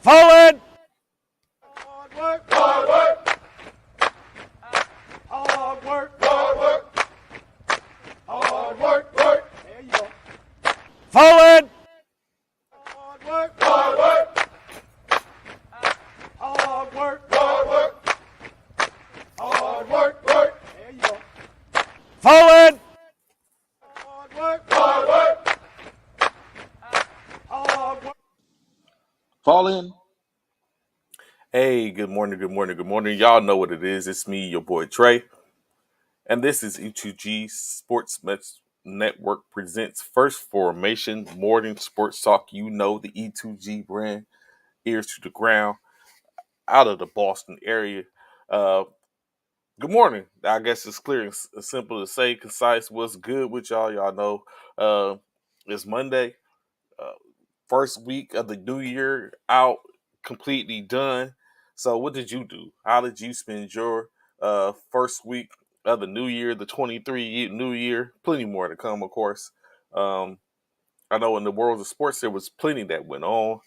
Forward! Forward! Forward! Fall in. Hey, good morning, good morning, good morning. Y'all know what it is. It's me, your boy Trey. And this is E2G Sports Network presents First Formation Morning Sports Talk. You know the E2G brand, ears to the ground, out of the Boston area. Uh, Good morning. I guess it's clear and simple to say, concise. What's good with y'all? Y'all know it's Monday. Uh, First week of the new year out, completely done. So what did you do? How did you spend your first week of the new year, the 23 new year? Plenty more to come, of course. Um, I know in the world of sports, there was plenty that went on.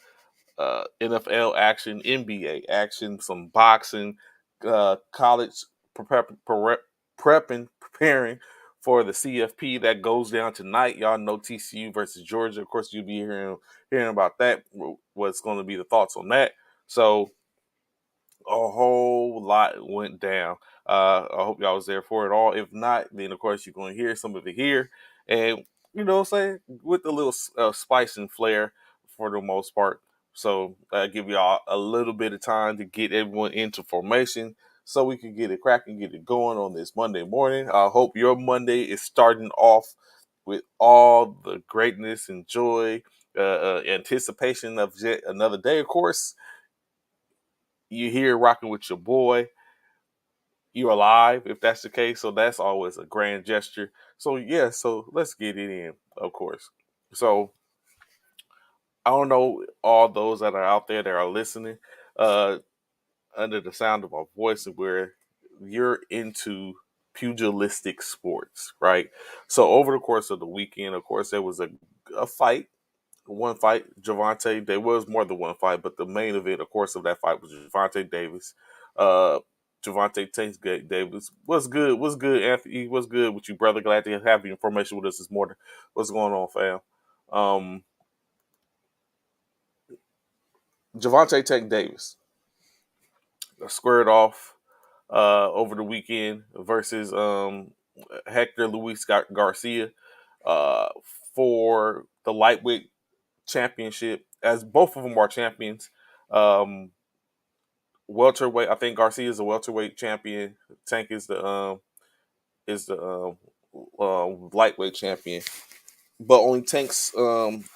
NFL action, NBA action, some boxing, college preparing for the CFP that goes down tonight. Y'all know TCU versus Georgia. Of course, you'll be hearing about that. What's going to be the thoughts on that? So a whole lot went down. I hope y'all was there for it all. If not, then of course you're going to hear some of it here, and you know what I'm saying, with a little spice and flair for the most part. So give y'all a little bit of time to get everyone into formation so we can get it cracking, get it going on this Monday morning. I hope your Monday is starting off with all the greatness and joy, anticipation of yet another day, of course. You here rocking with your boy. You're alive, if that's the case. So that's always a grand gesture. So yeah, so let's get it in, of course. So I don't know all those that are out there that are listening uh under the sound of our voice and where you're into pugilistic sports, right? So over the course of the weekend, of course, there was a fight. One fight, Javante. There was more than one fight, but the main event, of course, of that fight was Javante Davis. Uh, Javante Tanks Davis was good. Was good, Anthony. Was good with you, brother. Glad to have the information with us this morning. What's going on, fam? Um, Javante Tank Davis squared off over the weekend versus Hector Luis Garcia uh, for the lightweight championship, as both of them are champions. Um, Welterweight, I think Garcia is a welterweight champion. Tank is the lightweight champion. But only Tank's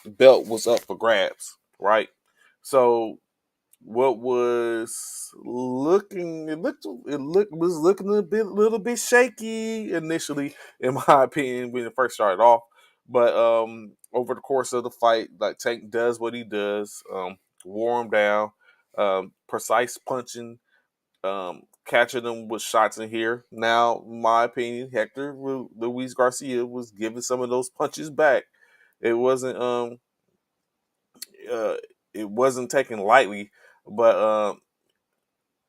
belt was up for grabs, right? So what was looking it was looking little bit shaky initially, in my opinion, when it first started off. But over the course of the fight, like Tank does what he does, wore him down, precise punching, catching them with shots in here. Now, in my opinion, Hector Luis Garcia was giving some of those punches back. It wasn't uh, it wasn't taken lightly, but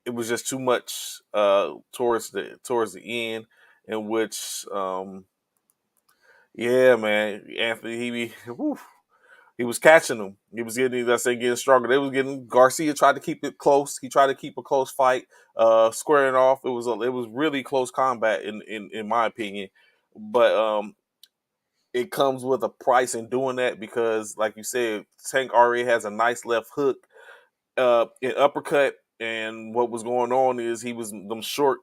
it was just too much towards the end, in which yeah, man, Anthony he was catching them. He was getting stronger. They was getting Garcia tried to keep it close. He tried to keep a close fight, squaring off. It was really close combat in my opinion, but it comes with a price in doing that because, like you said, Tank already has a nice left hook, an uppercut, and what was going on is he was them short,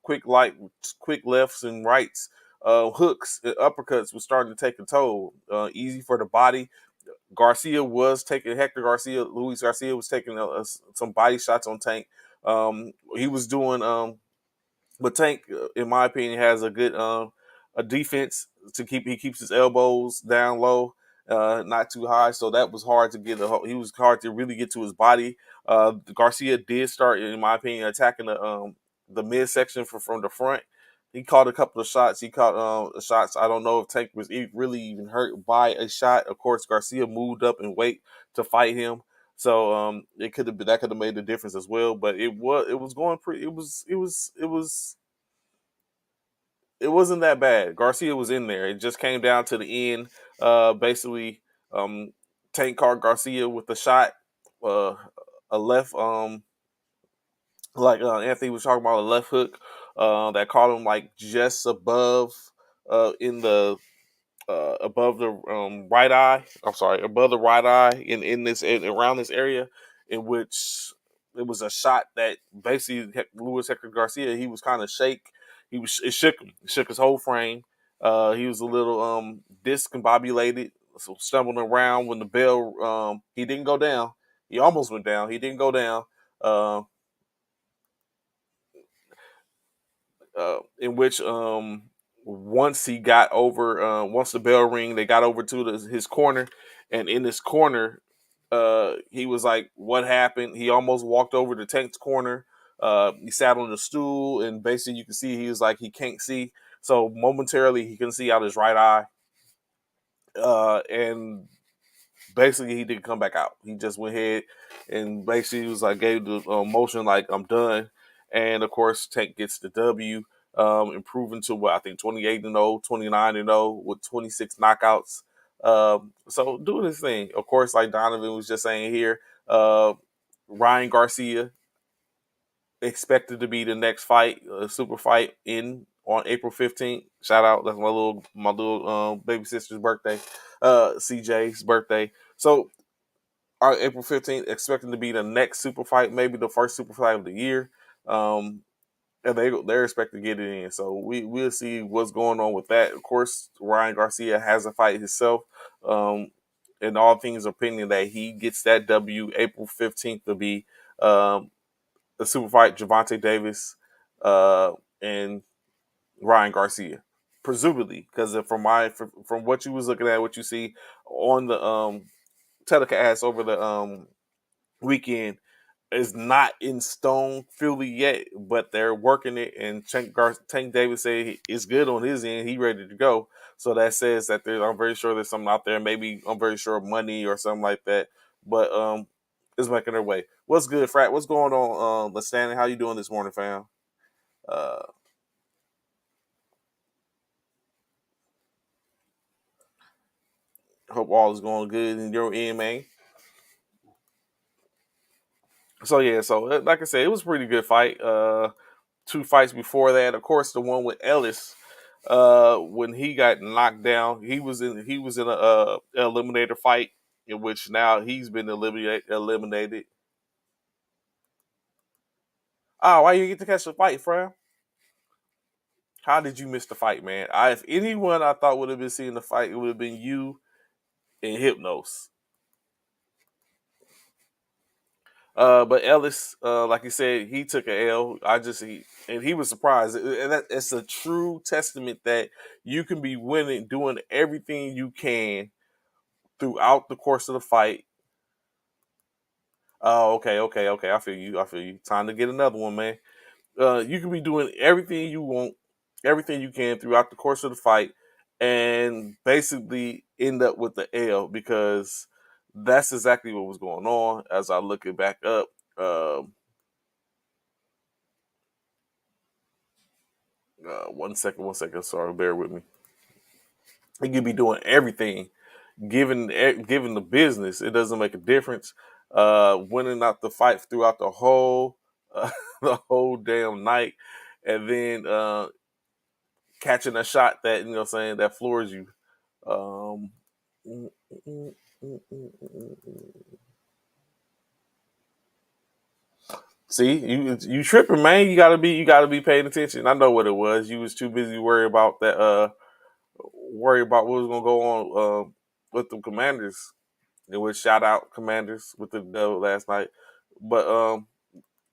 quick lefts and rights, hooks, and uppercuts was starting to take a toll. Easy for the body. Luis Garcia was taking some body shots on Tank. He was doing, but Tank, in my opinion, has a good a defense he keeps his elbows down low. not too high, so that was hard to get. He was hard to really get to his body. Garcia did start, in my opinion, attacking the midsection from the front. He caught a couple of shots. He caught shots. I don't know if Tank was really even hurt by a shot. Of course, Garcia moved up in weight to fight him, so it could have been that could have made a difference as well. But it was going pretty. It wasn't that bad. Garcia was in there. It just came down to the end. Basically, Tank caught Garcia with a shot, uh, a left, like Anthony was talking about, a left hook that caught him like just above, in the above the right eye. I'm sorry, above the right eye in this around this area, in which it was a shot that basically Luis Hector Garcia. He was kind of shake. It shook him. It shook his whole frame. He was a little discombobulated, so stumbling around when the bell. He didn't go down. He almost went down. He didn't go down. Uh, in which once he got over, once the bell ring, they got over to his corner, and in this corner, he was like, "What happened?" He almost walked over to Tank's corner. He sat on the stool, and basically you can see he was like he can't see, so momentarily he couldn't see out his right eye, and basically he didn't come back out. He just went ahead and basically was like gave the motion like I'm done, and of course Tank gets the W, improving to what I think 28-0, 29-0 with 26 knockouts. So doing his thing. Of course, like Donovan was just saying here, Ryan Garcia expected to be the next fight, super fight in on April 15th. Shout out, that's my little baby sister's birthday, CJ's birthday. So our April 15th, expecting to be the next super fight, maybe the first super fight of the year. Um, and they're expected to get it in. So we'll see what's going on with that. Of course, Ryan Garcia has a fight himself. In all things opinion that he gets that W April 15th to be the super fight Gervonta Davis and Ryan Garcia, presumably, because from what you was looking at, what you see on the telecast over the weekend is not in stone fully yet, but they're working it. And Tank Davis said it's good on his end; he ready to go. So that says that I'm very sure there's something out there. Maybe I'm very sure money or something like that. But it's making their way. What's good, Frat? What's going on, Stanley? How you doing this morning, fam? Uh, Hope all is going good in your end, man. So yeah, so like I said, it was a pretty good fight. Two fights before that, of course, the one with Ellis, when he got knocked down, he was in a eliminator fight in which now he's been eliminated. Oh, why you get to catch the fight, Fran? How did you miss the fight, man? If anyone I thought would have been seeing the fight, it would have been you and Hypnos. But Ellis, like you said, he took a L. And he was surprised, and it's a true testament that you can be winning, doing everything you can throughout the course of the fight. Oh, okay, okay, okay. I feel you. I feel you. Time to get another one, man. You can be doing everything you want, everything you can throughout the course of the fight, and basically end up with the L because that's exactly what was going on. As I look it back up, one second. Sorry, bear with me. You could be doing everything, given the business. It doesn't make a difference. Winning out the fight throughout the whole the whole damn night, and then catching a shot that saying that floors you. Um, mm, mm, mm, mm, mm, mm. See, you tripping, man. You gotta be paying attention. I know what it was. You was too busy worried about that. Worry about what was gonna go on with the Commanders. It was shout out Commanders with the last night, but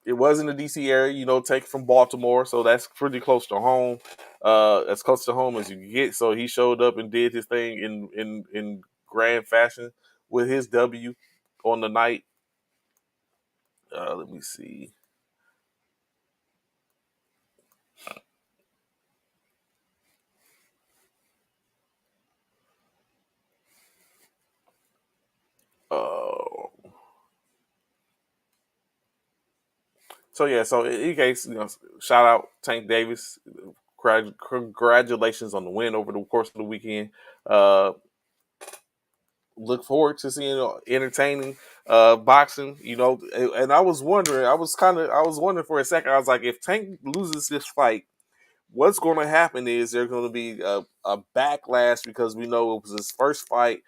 it was in the DC area. Take from Baltimore, so that's pretty close to home. As close to home as you can get. So he showed up and did his thing in grand fashion with his W on the night. Let me see. Uh, so yeah, so in any case, shout out Tank Davis. Congratulations on the win over the course of the weekend. Uh, look forward to seeing entertaining boxing. And I was wondering, I was wondering for a second. I was like, if Tank loses this fight, what's going to happen is there's going to be a backlash because we know it was his first fight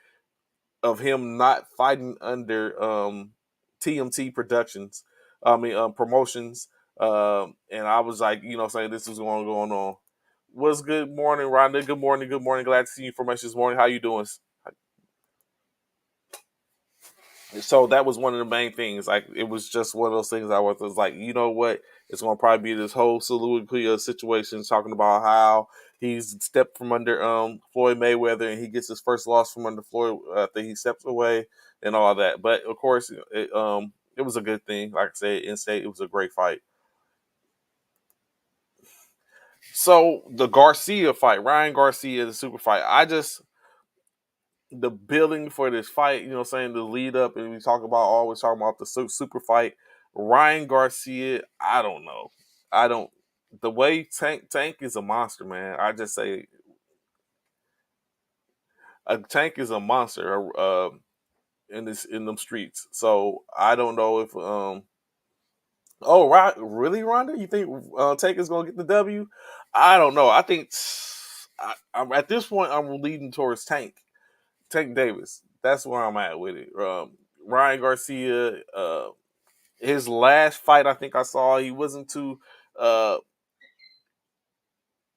of him not fighting under TMT Productions. I mean promotions. And I was like, saying this was going on. What's good morning, Rhonda? Good morning, good morning. Glad to see you from us this morning. How you doing? So that was one of the main things. Like it was just one of those things I was like, you know what? It's gonna probably be this whole soliloquy of situations talking about how he's stepped from under Floyd Mayweather and he gets his first loss from under Floyd after he steps away and all that. But of course, it was a good thing. Like I said, in state, it was a great fight. So the Garcia fight, Ryan Garcia, the super fight. The building for this fight, saying the lead up, and we talk about always talking about the super fight. Ryan Garcia, I don't know. I don't. The way Tank is a monster, man. I just say a Tank is a monster in them streets. So I don't know if oh right, really, Rhonda? You think Tank is gonna get the W? I don't know. I think I'm at this point I'm leading towards Tank Davis. That's where I'm at with it. Ryan Garcia, his last fight, I think I saw, uh,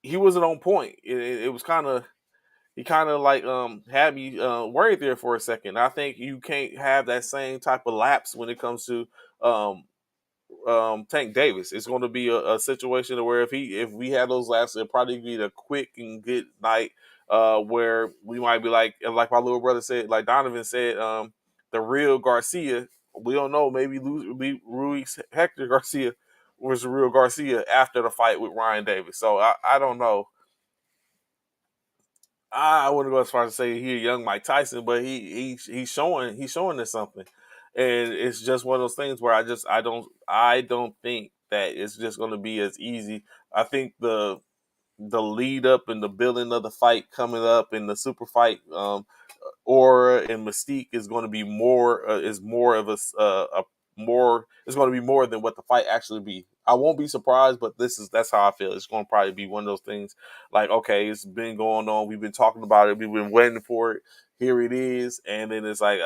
he wasn't on point. It was kind of, he kind of like had me worried there for a second. I think you can't have that same type of lapse when it comes to um, Tank Davis. It's going to be a situation where if we had those laps, it'll probably be a quick and good night where we might be like my little brother said, like Donovan said, the real Garcia. We don't know. Maybe Ruiz Hector Garcia was the real Garcia after the fight with Ryan Davis. So I don't know. I wouldn't go as far as to say he a young Mike Tyson, but he's showing us something, and it's just one of those things where I don't think that it's just going to be as easy. I think the lead up and the building of the fight coming up in the super fight, aura and mystique is going to be more of a more it's going to be more than what the fight actually be. I won't be surprised, but that's how I feel. It's going to probably be one of those things like, okay, it's been going on, we've been talking about it, we've been waiting for it, here it is, and then it's like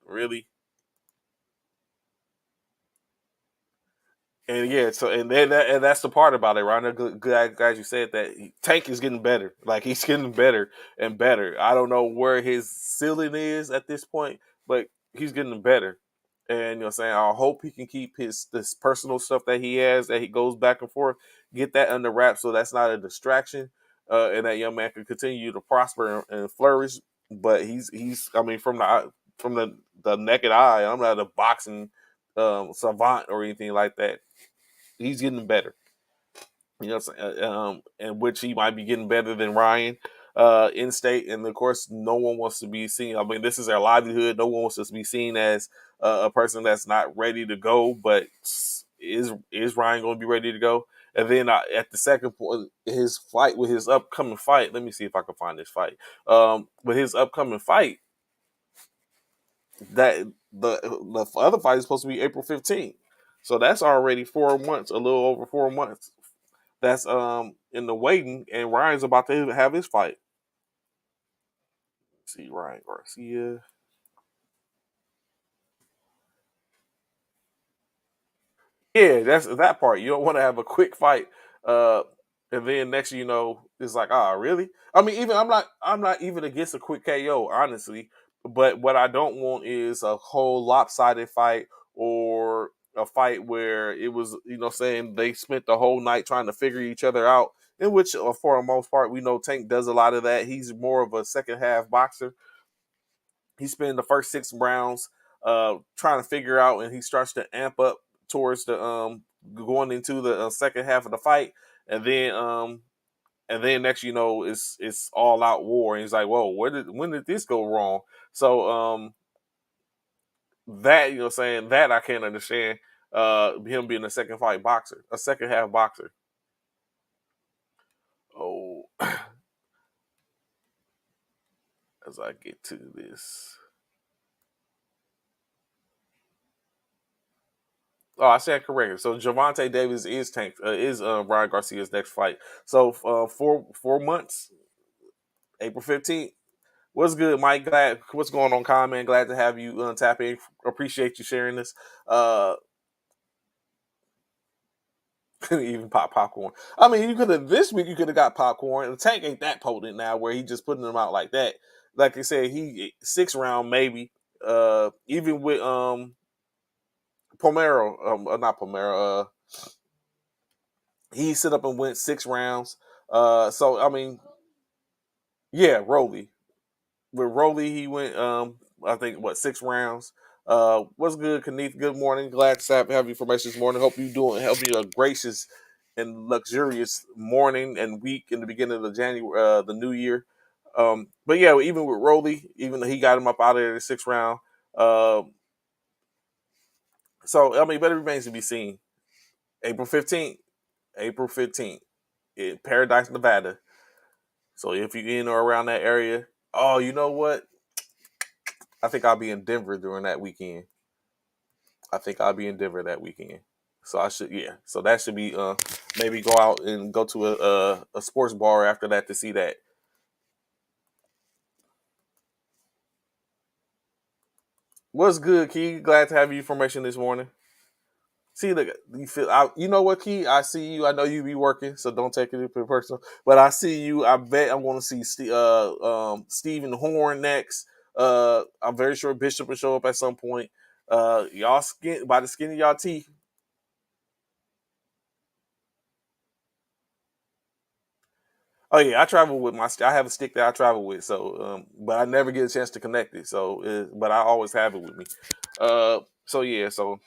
really. And yeah, so and that's the part about it, right? Good guys, you said that Tank is getting better. Like he's getting better and better. I don't know where his ceiling is at this point, but he's getting better. And saying I hope he can keep this personal stuff that he has that he goes back and forth, get that under wraps so that's not a distraction, and that young man can continue to prosper and flourish. But he's I mean from the naked eye, I'm not a boxing savant or anything like that. He's getting better. And which he might be getting better than Ryan in state. And of course, no one wants to be seen. I mean, this is their livelihood. No one wants to be seen as a person that's not ready to go. But is Ryan going to be ready to go? And then at the second point, his fight with his upcoming fight. Let me see if I can find this fight. With his upcoming fight, that the other fight is supposed to be April 15th. So that's already 4 months, a little over 4 months. That's in the waiting, and Ryan's about to have his fight. Let's see Ryan Garcia. Yeah, that's that part. You don't want to have a quick fight, uh, and then next you know, it's like, ah, really? I mean, even I'm not even against a quick KO, honestly. But what I don't want is a whole lopsided fight or a fight where it was, saying they spent the whole night trying to figure each other out, in which, for the most part, we know Tank does a lot of that. He's more of a second half boxer. He spent the first 6 rounds trying to figure out, and he starts to amp up towards the going into the second half of the fight, and then next you know it's all out war, and he's like, whoa, when did this go wrong? So that, saying that I can't understand him being a second half boxer. Oh, as I get to this. Oh, I said correct. So Javante Davis is Ryan Garcia's next fight. So 4 months, April 15th. What's good, Mike? What's going on, Kyle, man? Glad to have you tap in. Appreciate you sharing this. Even pop popcorn. I mean, you could have this week. You could have got popcorn. The Tank ain't that potent now, where he just putting them out like that. Like I said, he 6 round maybe. Even with Pomero, not Pomero. He sit up and went 6 rounds. So I mean, yeah, Rolly. With Rolly, he went I think 6 rounds. What's good, Kenneth? Good morning. Glad to have you for this morning. Hope you a gracious and luxurious morning and week in the beginning of the January, the new year. But yeah, even with Rolly, even though he got him up out of there in the 6th round. So I mean, but it remains to be seen. April 15th. April 15th in Paradise, Nevada. So if you're in or around that area, oh, you know what? I think I'll be in Denver during that weekend. I think I'll be in Denver that weekend. So I should, yeah. So that should be maybe go out and go to a sports bar after that to see that. What's good, Key? Glad to have you information this morning. See, look, you know what, Key? I see you. I know you be working, so don't take it personal. But I see you. I bet I'm going to see Stephen Horn next. I'm very sure Bishop will show up at some point. Y'all by the skin of y'all teeth. Oh yeah, I travel with I have a stick that I travel with. So, but I never get a chance to connect it. So, but I always have it with me. So yeah, so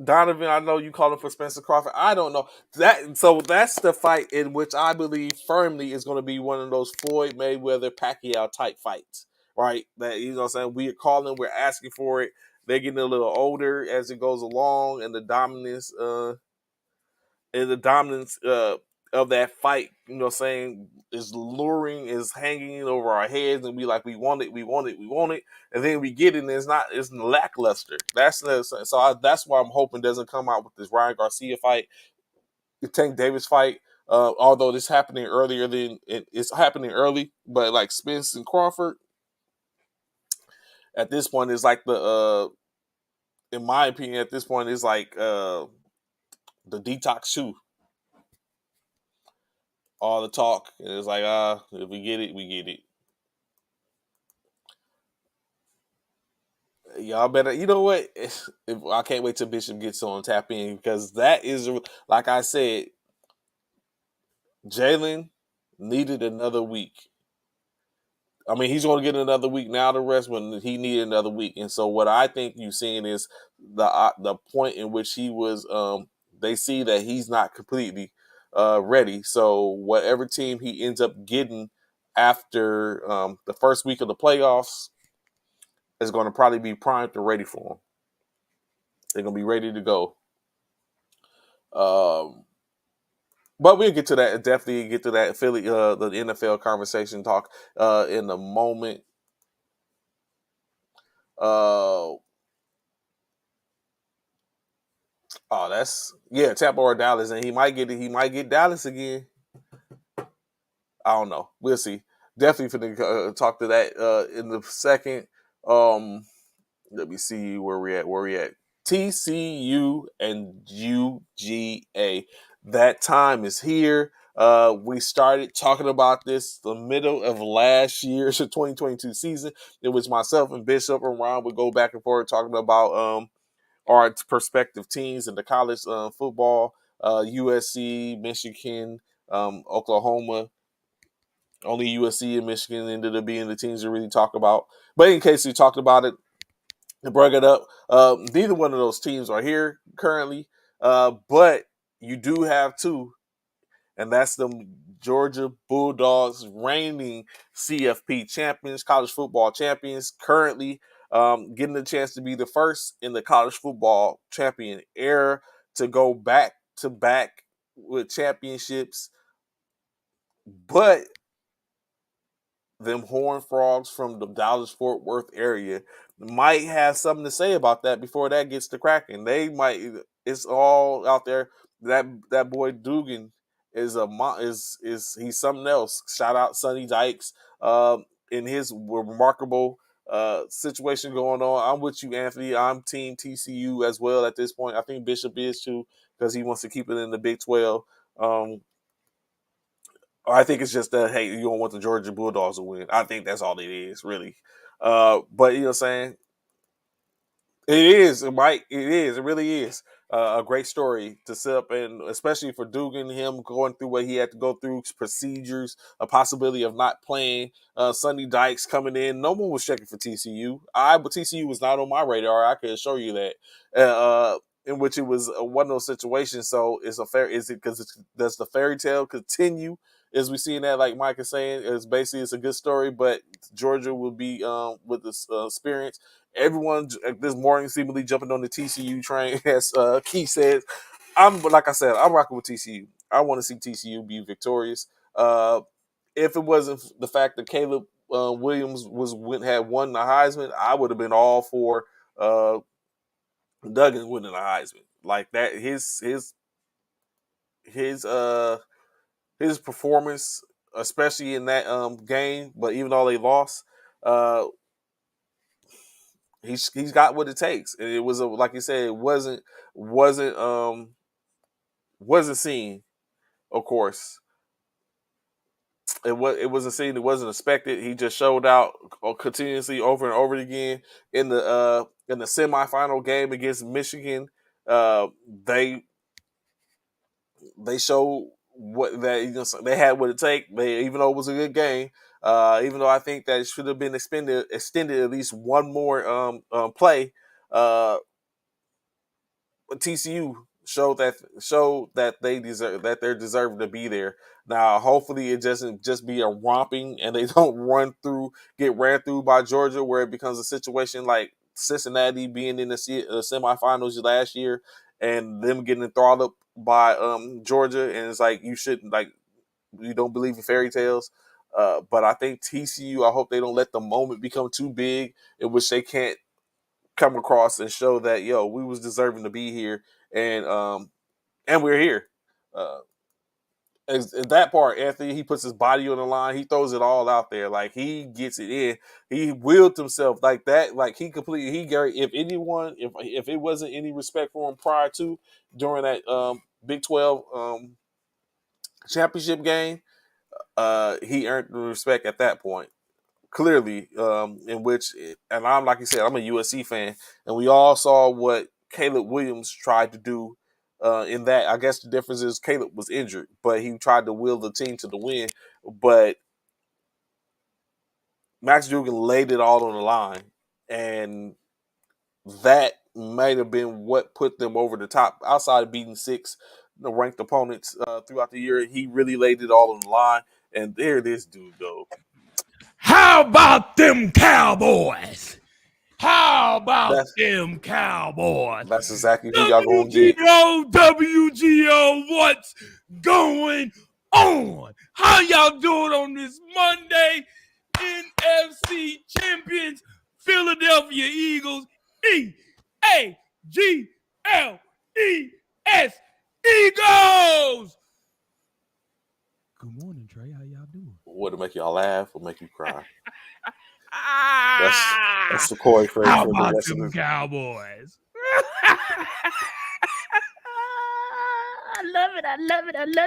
Donovan, I know you calling for Spencer Crawford. I don't know that. So that's the fight in which I believe firmly is going to be one of those Floyd Mayweather Pacquiao type fights, right? That, what I'm saying, we're calling, we're asking for it. They're getting a little older as it goes along, and the dominance of that fight, saying, is luring, is hanging over our heads, and we like, we want it, we want it, we want it, and then we get it, and it's lackluster. That's why I'm hoping doesn't come out with this Ryan Garcia fight, the Tank Davis fight. Although this happening earlier than it's happening early, but like Spence and Crawford, at this point is like in my opinion, at this point is like the detox shoe. All the talk. And it's like, if we get it, we get it. Y'all better, you know what? I can't wait till Bishop gets on tap in, because that is, like I said, Jalen needed another week. I mean, he's going to get another week now to rest, when he needed another week. And so what I think you're seeing is the point in which he was, they see that he's not completely ready. So whatever team he ends up getting after the first week of the playoffs is going to probably be primed and ready for him. They're going to be ready to go. But we'll get to that. Definitely get to that the NFL conversation talk in a moment. That's Tampa or Dallas, and he might get it. He might get Dallas again. I don't know. We'll see. Definitely finna talk to that in the second. Let me see where we at. Where we at? TCU and UGA. That time is here. We started talking about this the middle of last year's 2022 season. It was myself and Bishop and Ron would go back and forth talking about our prospective teams in the college football USC, Michigan, Oklahoma. Only USC and Michigan ended up being the teams to really talk about. But in case we talked about it and bring it up, neither one of those teams are here currently. But you do have two, and that's the Georgia Bulldogs, reigning CFP champions, college football champions, currently getting the chance to be the first in the college football champion era to go back to back with championships. But them Horned Frogs from the Dallas Fort Worth area might have something to say about that before that gets to cracking. They might. It's all out there. That boy Dugan is he's something else. Shout out Sonny Dykes in his remarkable situation going on. I'm with you, Anthony. I'm Team TCU as well at this point. I think Bishop is too because he wants to keep it in the Big 12. I think it's just that, hey, you don't want the Georgia Bulldogs to win. I think that's all it is, really. But you know what I'm saying? It is, Mike. It is. It really is a great story to set up, and especially for Dugan, him going through what he had to go through, procedures, a possibility of not playing. Sonny Dykes coming in. No one was checking for TCU. But TCU was not on my radar. I can assure you that. In which it was one of those situations. So it's a fair. Is it because does the fairy tale continue? As we see that, like Mike is saying, it's a good story, but Georgia will be with this experience. Everyone this morning seemingly jumping on the TCU train, as Keith says. Like I said, I'm rocking with TCU. I want to see TCU be victorious. If it wasn't the fact that Caleb Williams had won the Heisman, I would have been all for Duggan winning the Heisman. Like that, his performance, especially in that game, but even though they lost, he's got what it takes. And it was like you said, it wasn't seen, of course. It was a scene that wasn't expected. He just showed out continuously over and over again in the semifinal game against Michigan. They showed what that they had what it take. Even though it was a good game, even though I think that it should have been extended at least one more play. TCU showed that they're deserving to be there. Now, hopefully, it doesn't just be a romping and they don't get ran through by Georgia, where it becomes a situation like Cincinnati being in the semifinals last year and them getting enthralled up by Georgia, and it's like you don't believe in fairy tales. But I think TCU, I hope they don't let the moment become too big in which they can't come across and show that we was deserving to be here, and we're here. At that part, Anthony, he puts his body on the line. He throws it all out there. Like, he gets it in. He willed himself like that. Like, if it wasn't any respect for him prior to during that Big 12 championship game, he earned the respect at that point. Clearly, in which, and I'm like you said, I'm a USC fan, and we all saw what Caleb Williams tried to do in that. I guess the difference is Caleb was injured, but he tried to will the team to the win. But Max Dugan laid it all on the line, and that might have been what put them over the top. Outside of beating six ranked opponents throughout the year, he really laid it all on the line, and there this dude goes. How about them Cowboys? How about them Cowboys? That's exactly who y'all gonna get. WGO, what's going on? How y'all doing on this Monday? NFC champions, Philadelphia Eagles, EAGLES, Eagles. Good morning, Trey. How y'all doing? Would it make y'all laugh or make you cry? That's the Corey phrase How for about the rest them of the Cowboys? I love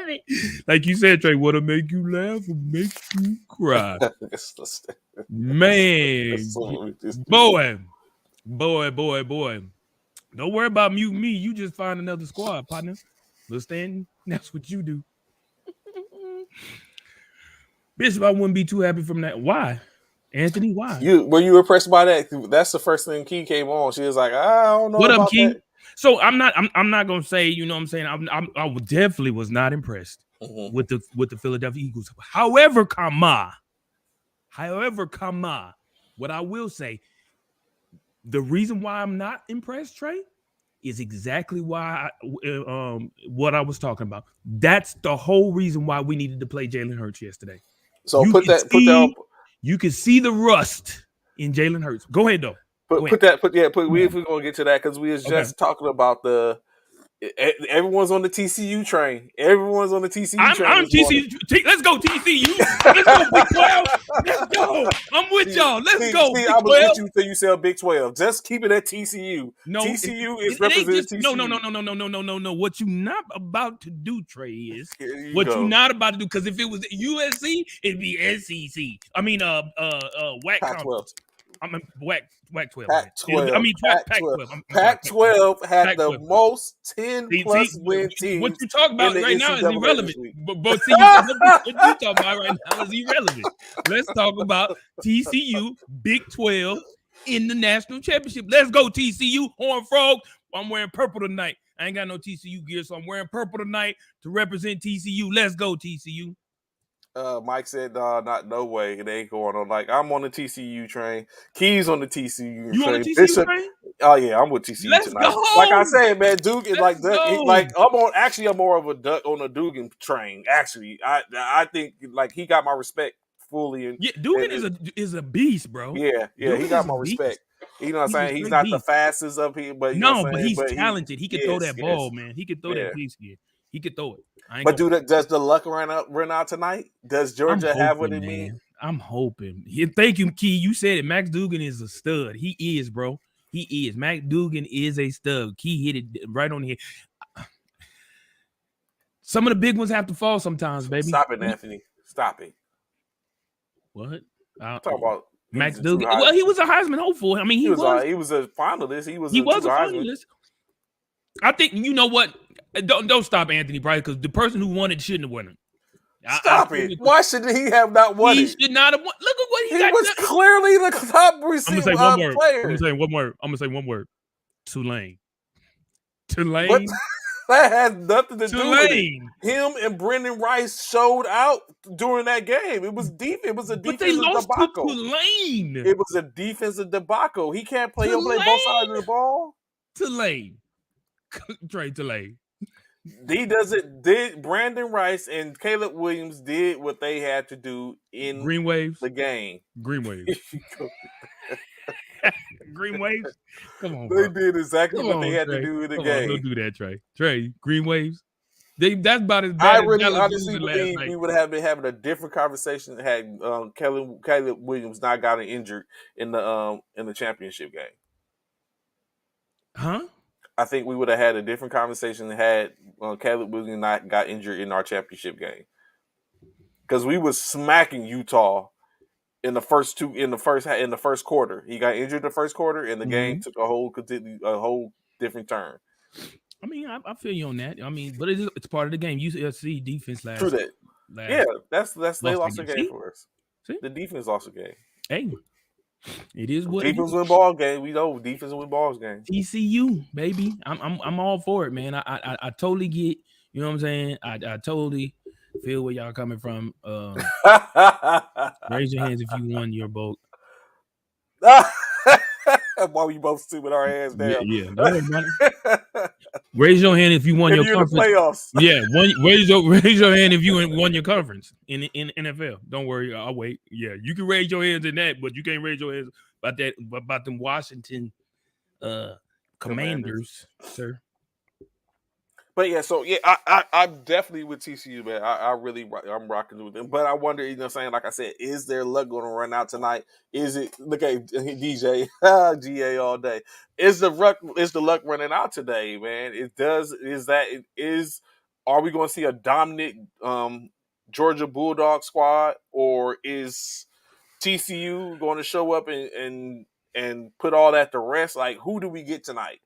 it. Like you said, Trey, what'll make you laugh or make you cry? Man, boy. Don't worry about muting me. You just find another squad, partner. Understand? That's what you do. Bishop, I wouldn't be too happy from that. Why? Anthony, why? Were you impressed by that? That's the first thing Key came on. She was like, I don't know What up, about Key? that. So I'm not gonna say, you know what I'm saying? I definitely was not impressed Mm-hmm. with the Philadelphia Eagles. However, what I will say, the reason why I'm not impressed, Trey, is exactly why what I was talking about. That's the whole reason why we needed to play Jalen Hurts yesterday. So put that on. You can see the rust in Jalen Hurts. Go ahead though. Go ahead. If we're gonna get to that because we was Okay. just talking about everyone's on the TCU train. Everyone's on the TCU train I'm this morning. TCU. Let's go TCU. Let's go Big 12. Let's go. I'm with y'all. Let's go Big I was 12. with you until you said Big 12. Just keep it at TCU. No, TCU is it ain't representing just TCU. no. What you not about to do, Trey, is Here you what you go. not about to do. Because if it was USC, it'd be SEC. I mean, WAC Pac-12. conference. I mean, WAC 12. Pac-12. I mean, Pac-12. Pac-12. Pac-12 had the Pac-12. most 10-plus win What teams you talk in about the right now is NCAA this irrelevant. week. But see, what you talking about right now is irrelevant. Let's talk about TCU, Big 12 in the national championship. Let's go TCU, Horned Frog. I'm wearing purple tonight. I ain't got no TCU gear, so I'm wearing purple tonight to represent TCU. Let's go TCU. Mike said, no way. It ain't going on. Like, I'm on the TCU train. Keys on the TCU You on the train. TCU Bishop. train? Oh, yeah, I'm with TCU Let's tonight. go. Like I said, man, Duke is Let's go. I'm more of a Duck on a Dugan train, actually. I think, like, he got my respect fully. Yeah, Dugan is a beast, bro. Yeah, Dugan he got is my a beast. respect. You know what I'm He's a saying? He's straight not the beast. fastest up here, but you know No, what I'm but saying? he's But talented. He can throw that ball, man. He can throw Yeah. that piece here. He could throw it. But does the luck run out tonight? Does I'm Georgia have what hoping, it man. means? I'm hoping. Thank you, Key. You said it. Max Dugan is a stud. He is, bro. He is. Max Dugan is a stud. Key hit it right on the head. Some of the big ones have to fall sometimes, baby. Stop it, Anthony. Stop it. What? Talk about Max Dugan. Well, he was a Heisman hopeful. I mean, he was a finalist. He was a Heisman. finalist. I think, you know what? Don't stop Anthony Bryce, because the person who won it shouldn't have won it. Stop it. Why should he have not won it? He should not have won. Look at what he got. He was clearly the top receiver player. I'm going to say one word. Tulane. But that has nothing to do with it. Tulane. Him and Brendan Rice showed out during that game. It was deep. It was a defensive debacle. But they lost debacle. to Tulane. It was a defensive debacle. He can't play. He'll play both sides of the ball. Tulane. Trey Tulane. Did Brandon Rice and Caleb Williams did what they had to do in Green Waves? the game. Green Waves. Green Waves? Come on, They did exactly what they had to do in the game. Don't do that, Trey. Trey, Green Waves? That's about as bad I as really Dallas honestly losing believe last night. we would have been having a different conversation had Caleb Williams not gotten injured in the championship game. Huh? I think we would have had a different conversation had Caleb Williams not got injured in our championship game, because we was smacking Utah in the first quarter. He got injured in the first quarter, and the game took a whole different turn. I mean, I feel you on that. I mean, but it's part of the game. USC defense last. True that. That's they lost the game for us. See? The defense lost the game. Hey, it is what defense win ball game. We know defense win balls game. TCU, baby. I'm all for it, man. I totally get. You know what I'm saying? I totally feel where y'all coming from. Raise your hands if you won your boat. While we both sit with our hands down. Yeah. Don't worry about it. Raise your hand if you won your conference. Playoffs. Yeah, raise your hand if you won your conference in NFL. Don't worry, I'll wait. Yeah, you can raise your hands in that, but you can't raise your hands about them Washington Commanders, sir. But yeah, so yeah, I'm definitely with TCU, man. I'm rocking with them. But I wonder, you know what I'm saying? Like I said, is their luck going to run out tonight? Is it, look at DJ, GA all day. Is the luck running out today, man? Are we going to see a dominant Georgia Bulldog squad, or is TCU going to show up and put all that to rest? Like, who do we get tonight?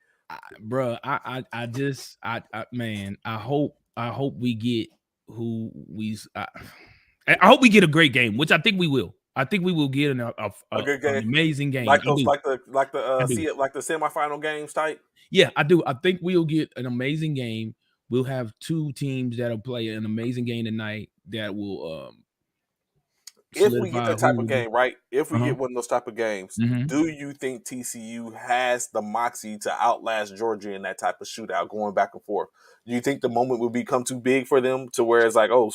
Man, I hope we get who I hope we get a great game, which I think we will. I think we will get A good an game, amazing game. like I those, do. I do. like the semifinal games type. Yeah, I do. I think we'll get an amazing game. We'll have two teams that'll play an amazing game tonight that will If we get solidify that type who of will be. game, right? If we Uh-huh. get one of those type of games, Hmm. do you think TCU has the moxie to outlast Georgia in that type of shootout, going back and forth? Do you think the moment will become too big for them to where it's like, oh,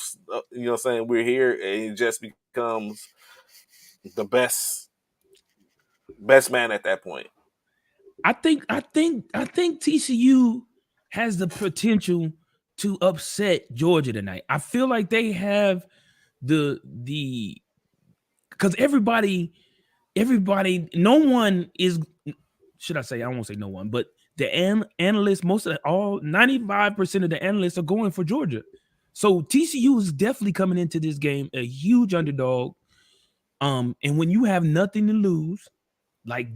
you know, what I'm saying, we're here, and it just becomes the best man at that point? I think TCU has the potential to upset Georgia tonight. I feel like they have the because everybody, no one is, should I say, I won't say no one, but the analysts, most of all 95% of the analysts are going for Georgia. So TCU is definitely coming into this game a huge underdog. And when you have nothing to lose, like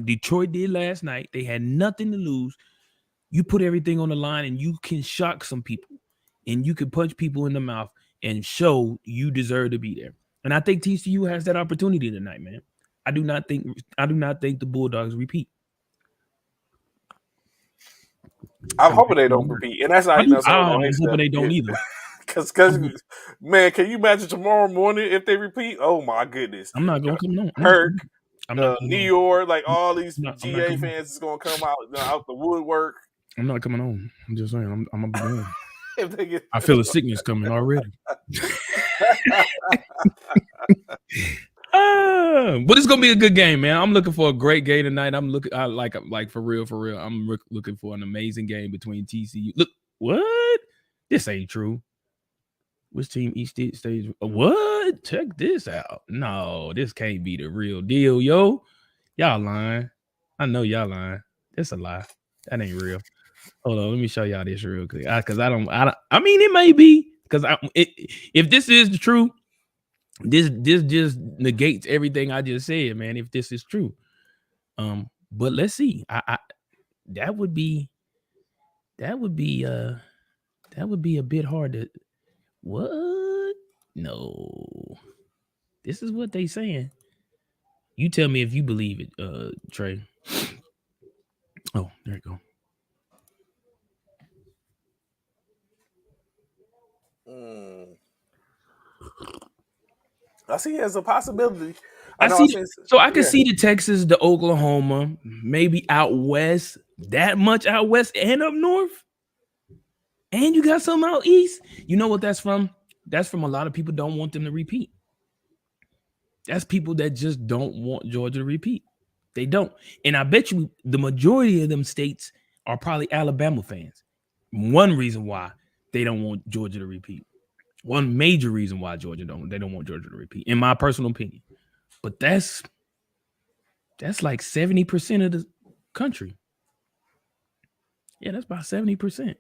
Detroit did last night, they had nothing to lose. You put everything on the line and you can shock some people and you can punch people in the mouth and show you deserve to be there. And I think TCU has that opportunity tonight, man. I do not think the Bulldogs repeat. I'm I'm hoping they marking my don't word. repeat, and that's I not, you do. know, saying I'm no hate hoping stuff. they don't either. Because, I'm, man, can you imagine tomorrow morning if they repeat? Oh my goodness, I'm not gonna come on. Kirk, I'm not coming New on. York, like all these I'm not GA coming on. fans is gonna come out the woodwork I'm not coming on. I'm just saying. I'm gonna be gone. if they get. I feel a sickness coming already. But it's gonna be a good game, man. I'm looking for a great game tonight. I like for real, for real. I'm looking for an amazing game between TCU. Look, what? This ain't true. Which team each stage? What? Check this out. No, this can't be the real deal, yo. Y'all lying. I know y'all lying. That's a lie. That ain't real. Hold on, let me show y'all this real quick. Because I mean, it may be because if this is the truth, this just negates everything I just said, man. If this is true, but let's see. I that would be that would be uh that would be a bit hard to what? No, this is what they saying. You tell me if you believe it, Trey. Oh, there you go. Mm, I see it as a possibility. I I know. I see. see. So I can Yeah, see the Texas, the Oklahoma, maybe out west, that much out west and up north. And you got some out east. You know what that's from? That's from a lot of people don't want them to repeat. That's people that just don't want Georgia to repeat. They don't. And I bet you the majority of them states are probably Alabama fans. One reason why they don't want Georgia to repeat. One major reason why they don't want Georgia to repeat, in my personal opinion. But that's like 70% of the country. Yeah, that's about 70%.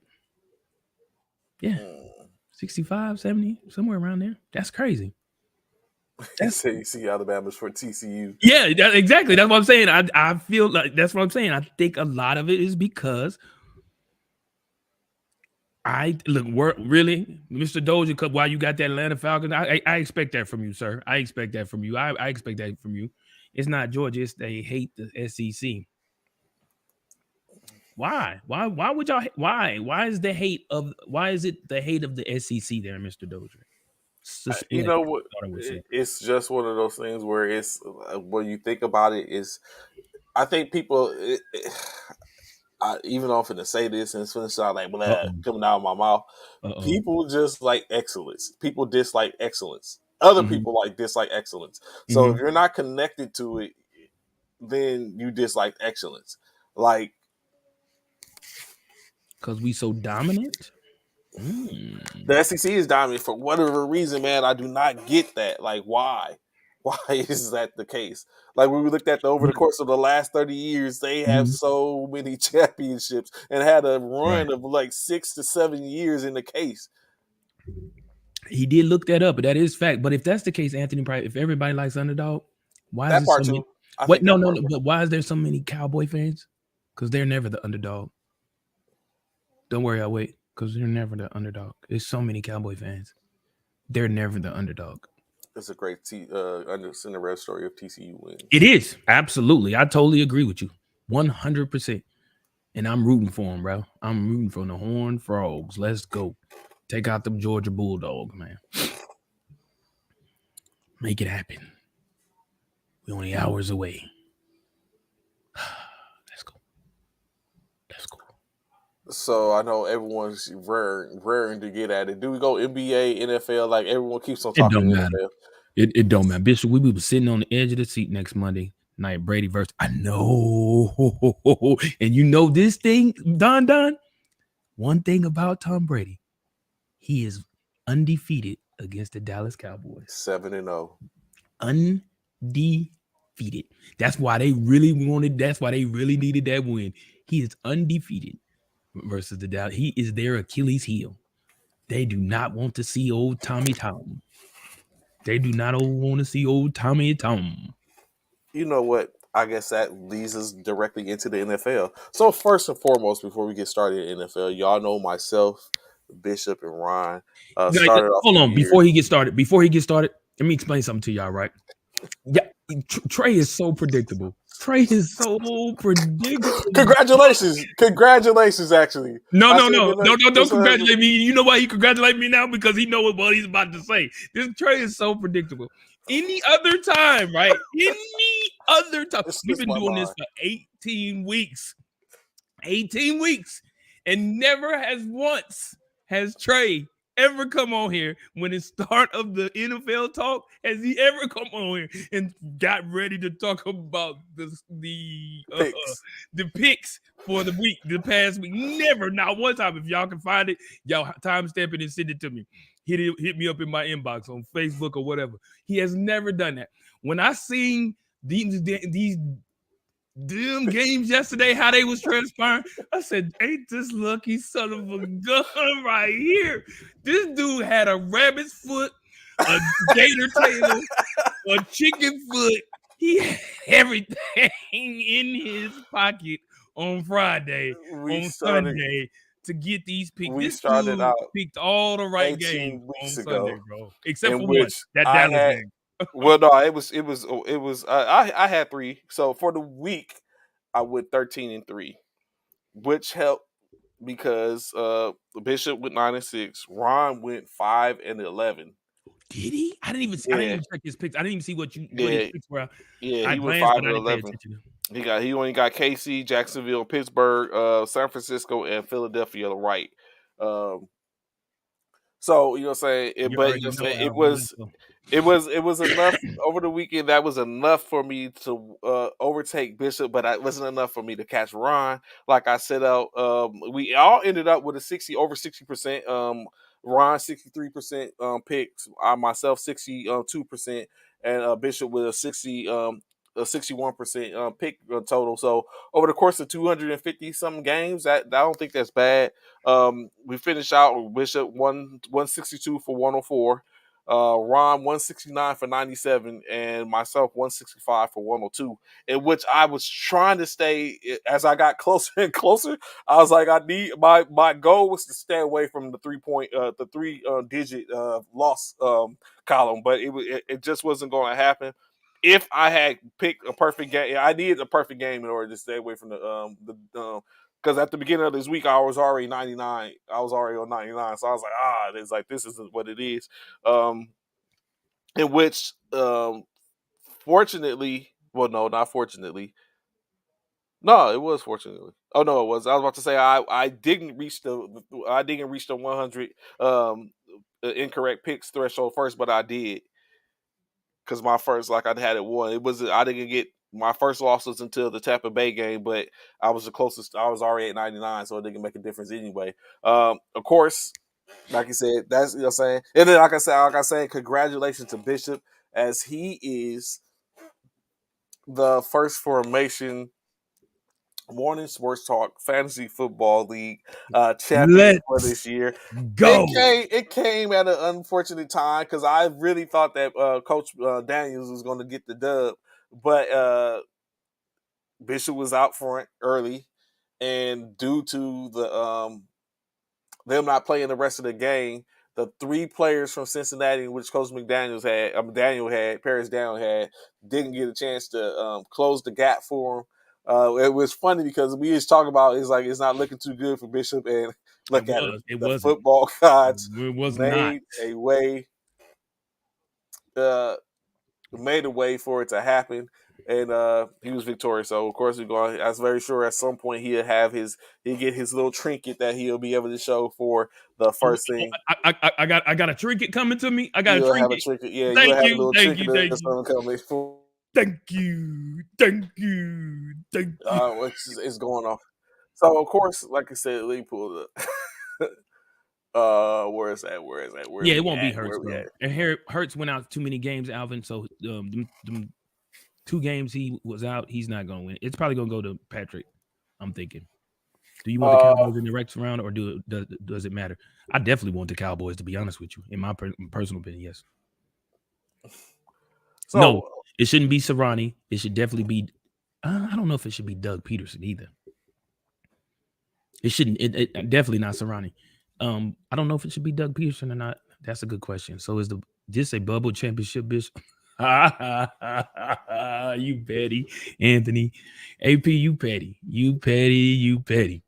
Yeah. mm. 65, 70, somewhere around there. That's crazy. You That's say you see Alabama's for TCU. yeah, exactly. That's what I'm saying. I feel like that's what I'm saying. I think a lot of it is because I look really, Mr. Doja Cup. Why you got that Atlanta Falcons? I expect that from you, sir. I expect that from you. I expect that from you. It's not Georgia. It's they hate the SEC. Why? Why would y'all? Why is the hate of? Why is it the hate of the SEC there, Mr. Doja? You Suspect. know I what? thought I would say. It's just one of those things where it's when you think about it, is I think people, even though I'm finna say this and it's finna sound like Uh blah oh. coming out of my mouth, Uh oh. people just like excellence. People dislike excellence. Other Hmm. people like dislike excellence. So if Hmm. you're not connected to it, then you dislike excellence. Like Because we so dominant. Mm. the SEC is dominant for whatever reason, man. I do not get that. Like, why? Why is that the case? Like, when we looked at over the course of the last 30 years, they have Mhm. so many championships and had a Right. run of like 6 to 7 years in the case. He did look that up, but that is fact. But if that's the case, Anthony Price, if everybody likes underdog, why is That there so part many? too. I What? think No, that no, part. no. But why is there so many Cowboy fans? because they're never the underdog. Don't worry, I'll wait because they're never the underdog. There's so many Cowboy fans. They're never the underdog. It's a great Cinderella story of TCU wins. It is absolutely. I totally agree with you, 100%. And I'm rooting for them, bro. I'm rooting for the Horned Frogs. Let's go. Take out them Georgia Bulldogs, man. Make it happen. We're only hours away. Let's go. Let's go. So I know everyone's raring to get at it. Do we go NBA, NFL? Like everyone keeps on It talking don't matter. NFL. It don't matter. Bishop, we be sitting on the edge of the seat next Monday night. Brady versus. I know. And you know this thing, Don. One thing about Tom Brady, he is undefeated against the Dallas Cowboys. 7-0. Undefeated. That's why they really wanted. That's why they really needed that win. He is undefeated versus the Dallas. He is their Achilles heel. They do not want to see old Tommy Tom. They do not want to see old Tommy Tom. You know what? I guess that leads us directly into the NFL. So first and foremost, before we get started in NFL, y'all know myself, Bishop, and Ryan started off. Hold on, before he gets started, let me explain something to y'all, right? Yeah, Trey is so predictable. Trey is so predictable. Congratulations, actually. No, don't congratulate me. You know why he congratulate me now? Because he know what he's about to say. This Trey is so predictable. Any other time, right? Any other time. We've been doing this for 18 weeks. 18 weeks. And never has Trey ever come on here when it's start of the NFL talk? Has he ever come on here and got ready to talk about the picks for the week, the past week? Never, not one time. If y'all can find it, y'all timestamp it and send it to me. Hit me up in my inbox on Facebook or whatever. He has never done that. When I seen these damn games yesterday, how they was transpiring, I said, ain't this lucky son of a gun right here? This dude had a rabbit's foot, a gator tail, a chicken foot. He had everything in his pocket on Friday, Sunday to get these picks. This dude picked all the right games on Sunday, bro. Except for one, that Dallas game. Well, no, it was. I had 3. So for the week, I went 13-3, which helped because Bishop went 9-6, Ron went 5-11. Did he? I didn't even check his picks. I didn't even see what his picks were. Yeah, he went 5-11. He only got KC, Jacksonville, Pittsburgh, San Francisco, and Philadelphia right. So you know what I'm saying, it was enough over the weekend. That was enough for me to overtake Bishop, but it wasn't enough for me to catch Ron. Like I set out, we all ended up with over 60%. Ron 63% picks, I myself 62%, and Bishop with a 61% pick total. So over the course of 250 some games, I don't think that's bad. We finished out with Bishop 162 for 104. Ron 169 for 97, and myself 165 for 102. In which I was trying to stay as I got closer and closer. I was like, I need my goal was to stay away from the 3 digit loss column, but it just wasn't going to happen. If I had picked a perfect game, I needed a perfect game in order to stay away from because at the beginning of this week, I was already 99. I was already on 99. So I was like, this isn't what it is. In which, fortunately, well, no, not fortunately. No, it was fortunately. Oh no, it was. I was about to say I didn't reach the 100 incorrect picks threshold first, but I did. Because my first, like I had it won. I didn't get my first losses until the Tampa Bay game, but I was the closest. I was already at 99, so it didn't make a difference anyway. Of course, like you said, that's, you know what I'm saying. And then like I said, congratulations to Bishop, as he is the first formation Morning Sports Talk Fantasy Football League champion for this year. Go. It came at an unfortunate time because I really thought that Coach Daniels was going to get the dub, but Bishop was out front early. and due to them not playing the rest of the game, the three players from Cincinnati, which Coach Daniel had, Paris Daniel had, didn't get a chance to close the gap for him. It was funny because we just talk about it's not looking too good for Bishop, and It look at it, was. It the wasn't. football gods It was not. made a way, uh, made a way for it to happen, and he was victorious. So of course we're going. I was very sure at some point he'll get his little trinket that he'll be able to show for the first thing. I got a trinket coming to me. I got a You'll have a trinket. trinket. Yeah, you'll Thank have a you. little Thank trinket you. Thank or you. something coming for. Thank you. Thank you. Thank you. It's going on. So of course, like I said, Lee pulled up. Where is that? Where is that? Where Yeah, it we won't be at? Hurts, Where we bro. at? And Hurts went out too many games, Alvin. So them 2 games he was out, he's not going to win. It's probably going to go to Patrick. I'm thinking. Do you want the Uh, Cowboys in the next round, or does it matter? I definitely want the Cowboys, to be honest with you. In my personal opinion, yes. No, so it shouldn't be Sirianni. It should definitely be. I don't know if it should be Doug Peterson either. It shouldn't. It definitely not Sirianni. I don't know if it should be Doug Peterson or not. That's a good question. So is this a bubble championship, bitch? You petty, Anthony. AP, you petty. You petty. You petty.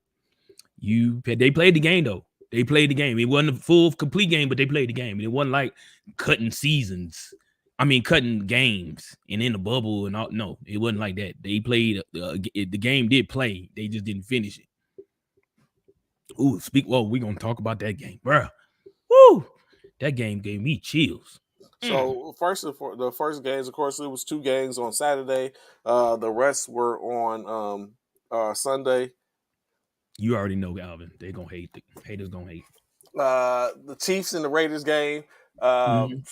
They played the game though. They played the game. It wasn't a full complete game, but they played the game. It wasn't like cutting seasons. I mean, cutting games and in the bubble and all. No, it wasn't like that. They played. The game did play. They just didn't finish it. Ooh, we're gonna talk about that game, bro. Woo! That game gave me chills. So the first games, of course, it was 2 games on Saturday. The rest were on Sunday. You already know, Alvin. They gonna hate. The haters gonna hate. The Chiefs and the Raiders game. Uh, Mhm.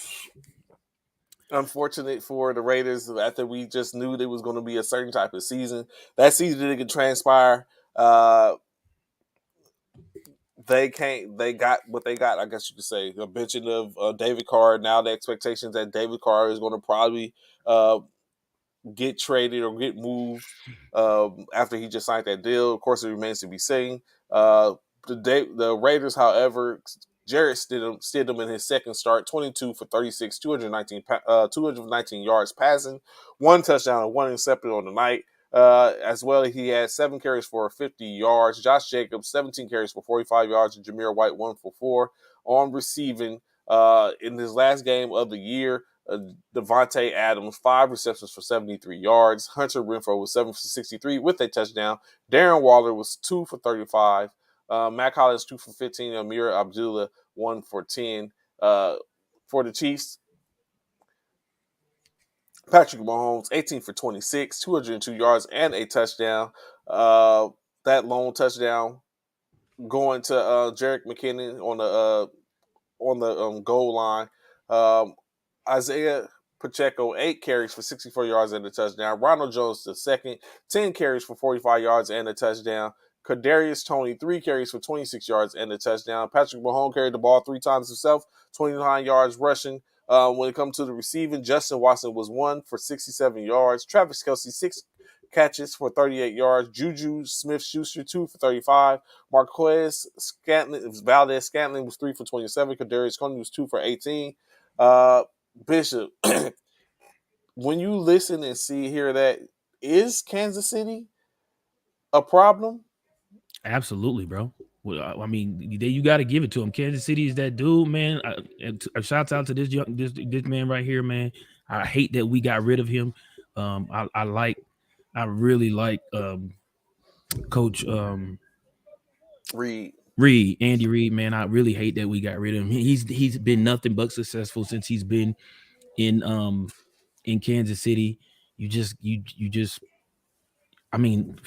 Unfortunate for the Raiders after we just knew there was going to be a certain type of season. That season didn't transpire. They can't. They got what they got. I guess you could say a benching of David Carr. Now the expectations that David Carr is going to probably uh, get traded or get moved after he just signed that deal. Of course, it remains to be seen. The Raiders, however, Jarrett Stidham in his second start, 22 for 36, 219 yards passing, 1 touchdown and 1 interception on the night. As well, he had 7 carries for 50 yards. Josh Jacobs, 17 carries for 45 yards, and Jameer White 1 for 4 on receiving. In his last game of the year, Devontae Adams, 5 receptions for 73 yards. Hunter Renfrow was 7 for 63 with a touchdown. Darren Waller was 2 for 35. Matt Collins, 2 for 15. Amir Abdullah, 1 for 10. For the Chiefs, Patrick Mahomes, 18 for 26, 202 yards and a touchdown. That lone touchdown going to Jerick McKinnon on the goal line. Isaiah Pacheco, 8 carries for 64 yards and a touchdown. Ronald Jones, the second, 10 carries for 45 yards and a touchdown. Kadarius Toney, 3 carries for 26 yards and a touchdown. Patrick Mahomes carried the ball 3 times himself, 29 yards rushing. When it comes to the receiving, Justin Watson was 1 for 67 yards. Travis Kelce, 6 catches for 38 yards. Juju Smith-Schuster, 2 for 35. Valdez Scantling was 3 for 27. Kadarius Toney was 2 for 18. Bishop, when you listen and hear that, is Kansas City a problem? Absolutely, bro. Well, I mean, you got to give it to him. Kansas City is that dude, man. Shouts out to this man right here, man. I hate that we got rid of him. I really like Coach Andy Reid, man. I really hate that we got rid of him. He's been nothing but successful since he's been in Kansas City. You just I mean,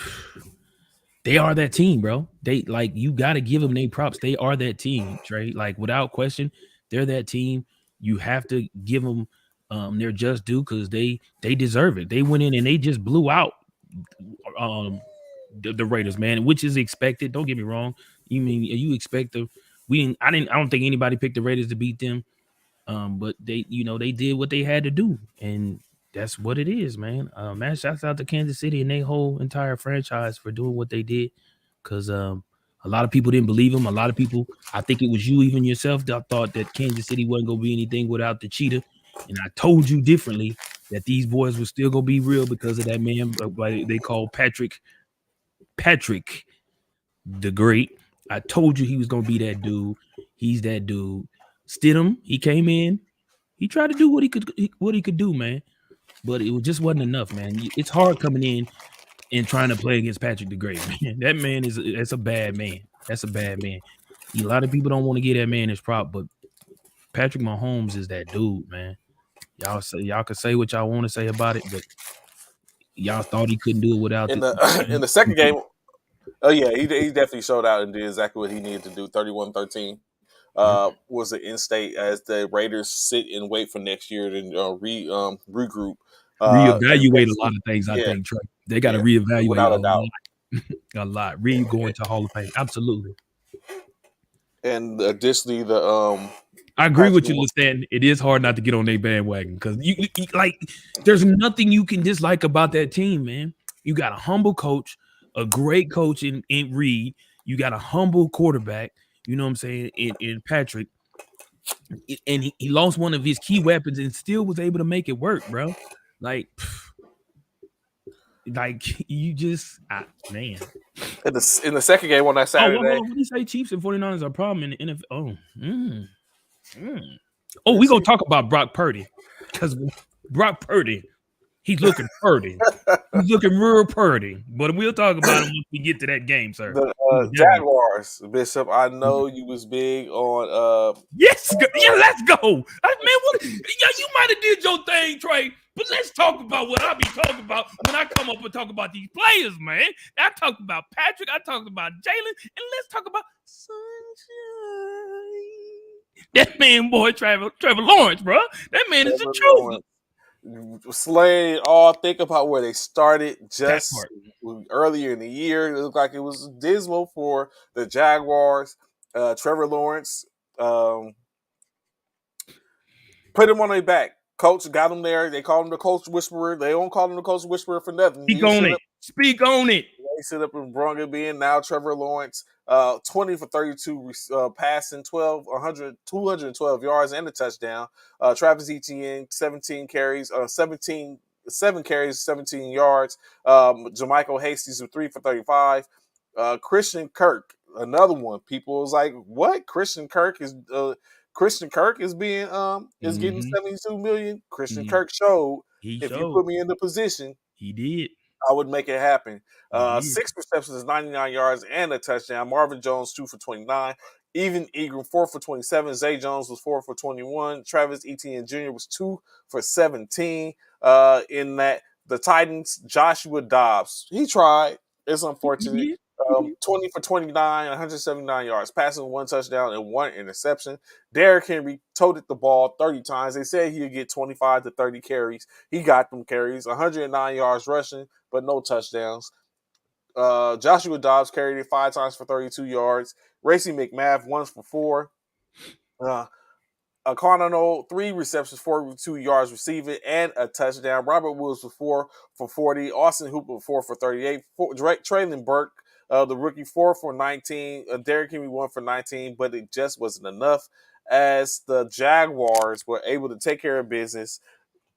they are that team, bro. They you got to give them their props. They are that team, Trey. Like without question, they're that team. You have to give them their just due because they deserve it. They went in and they just blew out the Raiders, man, which is expected. Don't get me wrong. You expect the I don't think anybody picked the Raiders to beat them. But they did what they had to do, and that's what it is, man. Man, shouts out to Kansas City and their whole entire franchise for doing what they did. because a lot of people didn't believe him. A lot of people, I think it was you, even yourself, that thought that Kansas City wasn't gonna be anything without the cheetah. And I told you differently that these boys were still gonna be real because of that man they call Patrick the Great. I told you he was gonna be that dude. He's that dude. Stidham, he came in. He tried to do what he could do, man. But it just wasn't enough, man. It's hard coming in and trying to play against Patrick the Great, man. That man that's a bad man. That's a bad man. A lot of people don't want to get that man his prop, but Patrick Mahomes is that dude, man. Y'all can say what y'all want to say about it, but y'all thought he couldn't do it without in the the in the second game. Oh yeah, he definitely showed out and did exactly what he needed to do. 31-13 Yep. was the in-state as the Raiders sit and wait for next year to regroup. And Reevaluate a lot basically, of things. I yeah, think Trey. They got to yeah, reevaluate without a doubt. a lot. Going to Hall of Fame, absolutely. And additionally, the I agree Patrick with you, Stan. It is hard not to get on their bandwagon because you like. There's nothing you can dislike about that team, man. You got a humble coach, a great coach in Reed. You got a humble quarterback. You know what I'm saying? In Patrick, and he lost one of his key weapons and still was able to make it work, bro. Like, like you just man. in the second game on that Oh, hold Saturday. on. What do you say? Chiefs and 49ers are a problem in the NFL. Oh, oh, Let's we're gonna see. talk about Brock Purdy because Brock Purdy, he's looking purdy. He's looking real purdy. But we'll talk about him once we get to that game, sir. The Definitely. Jaguars, Bishop. I know you was big on Yes, yeah, let's go. Man, what? Yeah, you might have did your thing, Trey. But let's talk about what I be talking about when I come up and talk about these players, man. I talked about Patrick. I talked about Jalen, and let's talk about Sunshine. That man, boy, Trevor Lawrence, bro. That man is the Trevor truth. Lawrence. Slade, all think about where they started That just part. earlier in the year. It looked like it was dismal for the Jaguars. Trevor Lawrence put him on their back. Coach got him there. They call him the coach whisperer. They don't call him the coach whisperer for nothing. Speak on it. Speak on it. They sit up and brung it in. Now Trevor Lawrence, 20 for 32 passing, 212 yards and a touchdown. Travis Etienne, 17 carries, 7 carries, 17 yards. Jermichael Hastings with 3 for 35. Christian Kirk, another one. People was like, "What? Christian Kirk is being is getting 72 million." Christian Kirk showed, He if you showed. put me in the position, He did. I would make it happen. He did. 6 receptions, 99 yards, and a touchdown. Marvin Jones, 2 for 29. Even Ingram, 4 for 27. Zay Jones was 4 for 21. Travis Etienne Jr. was 2 for 17. In that, the Titans, Joshua Dobbs, he tried. It's unfortunate. He did. 20 for 29, 179 yards, passing 1 touchdown and 1 interception. Derrick Henry toted the ball 30 times. They said he'd get 25 to 30 carries. He got them carries, 109 yards rushing, but no touchdowns. Joshua Dobbs carried it 5 times for 32 yards. Racey McMath, 1 for 4. Connell, 3 receptions, 42 yards receiving, and a touchdown. Robert Woods was 4 for 40. Austin Hooper, 4 for 38. Traylon Burke, the rookie, 4 for 19. Derrick Henry, 1 for 19, but it just wasn't enough as the Jaguars were able to take care of business.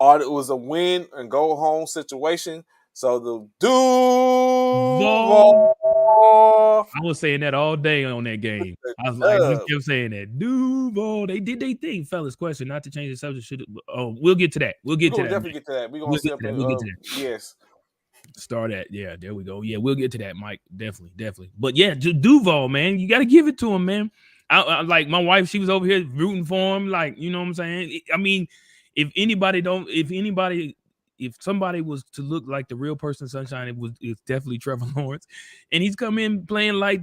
It was a win and go home situation. So the Duval. I was saying that all day on that game. I was like, we kept saying that. Duval, they did their thing, fellas. Question, not to change the subject. We'll get to that. We'll get to that. Definitely get to that. We're gonna see up We'll get to that. Yes. Start at, yeah, there we go. Yeah, we'll get to that, Mike. Definitely. But yeah, Duval, man, you got to give it to him, man. I like my wife, she was over here rooting for him, like, you know what I'm saying? I mean, if somebody was to look like the real person, Sunshine, it's definitely Trevor Lawrence. And he's come in playing like,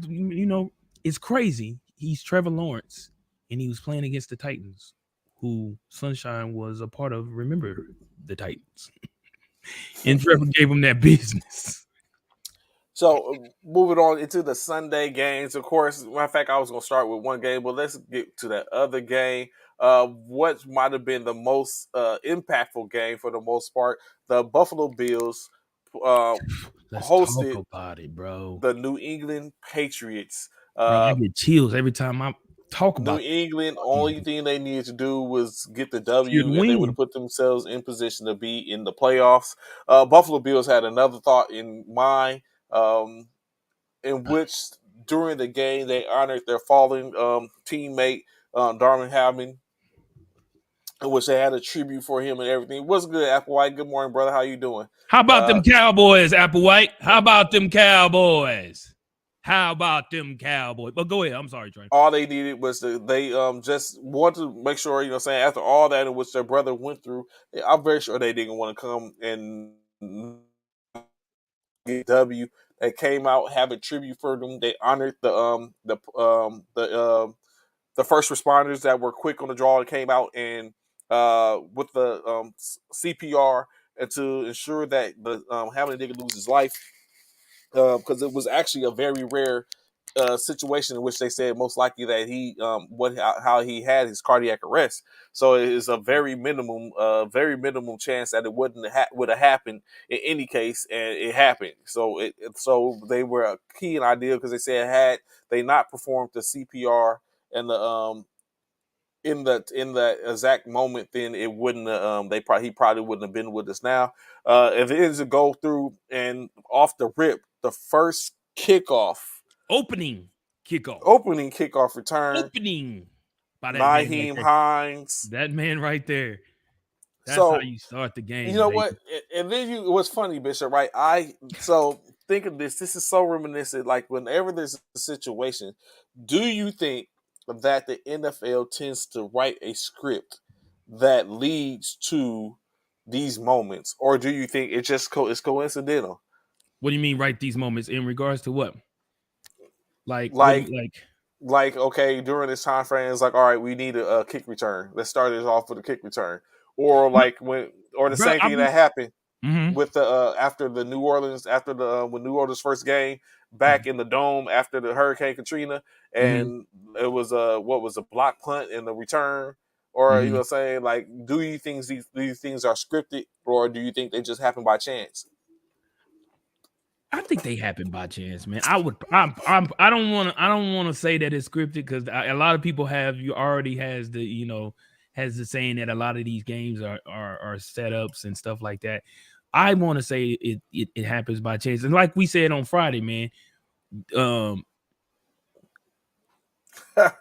it's crazy. He's Trevor Lawrence, and he was playing against the Titans, who Sunshine was a part of. Remember the Titans. And Trevor gave him that business. So moving on into the Sunday games, of course. Matter of fact, I was going to start with one game, but let's get to that other game. What might have been the most impactful game for the most part? The Buffalo Bills. Let's talk hosted about it, bro. the New England Patriots. Bro, I get chills every time I talk New about England, these only thing they needed to do was get the should W, and they would win. have put themselves in position to be in the playoffs. Buffalo Bills had another thought in mind, in which during the game they honored their fallen teammate, Darwin Hammond, in which they had a tribute for him and everything. What's good, Applewhite? Good morning, brother. How you doing? How about Uh, them Cowboys, Applewhite? How about them Cowboys? How about them Cowboys? But go ahead. I'm sorry, Trey. all they needed was they just wanted to make sure, saying, after all that in which their brother went through, I'm very sure they didn't want to come and get W. They came out, have a tribute for them. They honored the first responders that were quick on the draw and came out and with the CPR, and to ensure that the Hamlin didn't lose his life, because it was actually a very rare situation in which they said most likely that he how he had his cardiac arrest. So it is a very minimum chance that it would have happened in any case, and it happened. So they were a key and ideal, because they said had they not performed the CPR and the in that exact moment, then it wouldn't he probably wouldn't have been with us now. If it is to go through and off the rip, the first kickoff, Opening kickoff. opening kickoff return, Opening by that man right Nyheim there. Hines. That man right there. That's how So you start the game. you know baby. what? And then it was funny, Bishop, right? So think of this. This is so reminiscent. Like, whenever there's a situation, do you think that the NFL tends to write a script that leads to these moments, or do you think it's just it's coincidental? What do you mean, right? These moments in regards to what? Like, what do Like, you like? okay, during this time frame, it's like, all right, we need a kick return. Let's start it off with a kick return, or No, like or the bro, same I thing that was. happened Mm-hmm, with the after the New Orleans after the when New Orleans first game back in the dome after the Hurricane Katrina, mm-hmm, and it was what was a block punt in the return, or mm-hmm. saying, like, do you think these things are scripted, or do you think they just happen by chance? I think they happen by chance, man. I don't want to. I don't want to say that it's scripted because a lot of people have. You already has the has the saying that a lot of these games are setups and stuff like that. I want to say it happens by chance, and like we said on Friday, man. Um,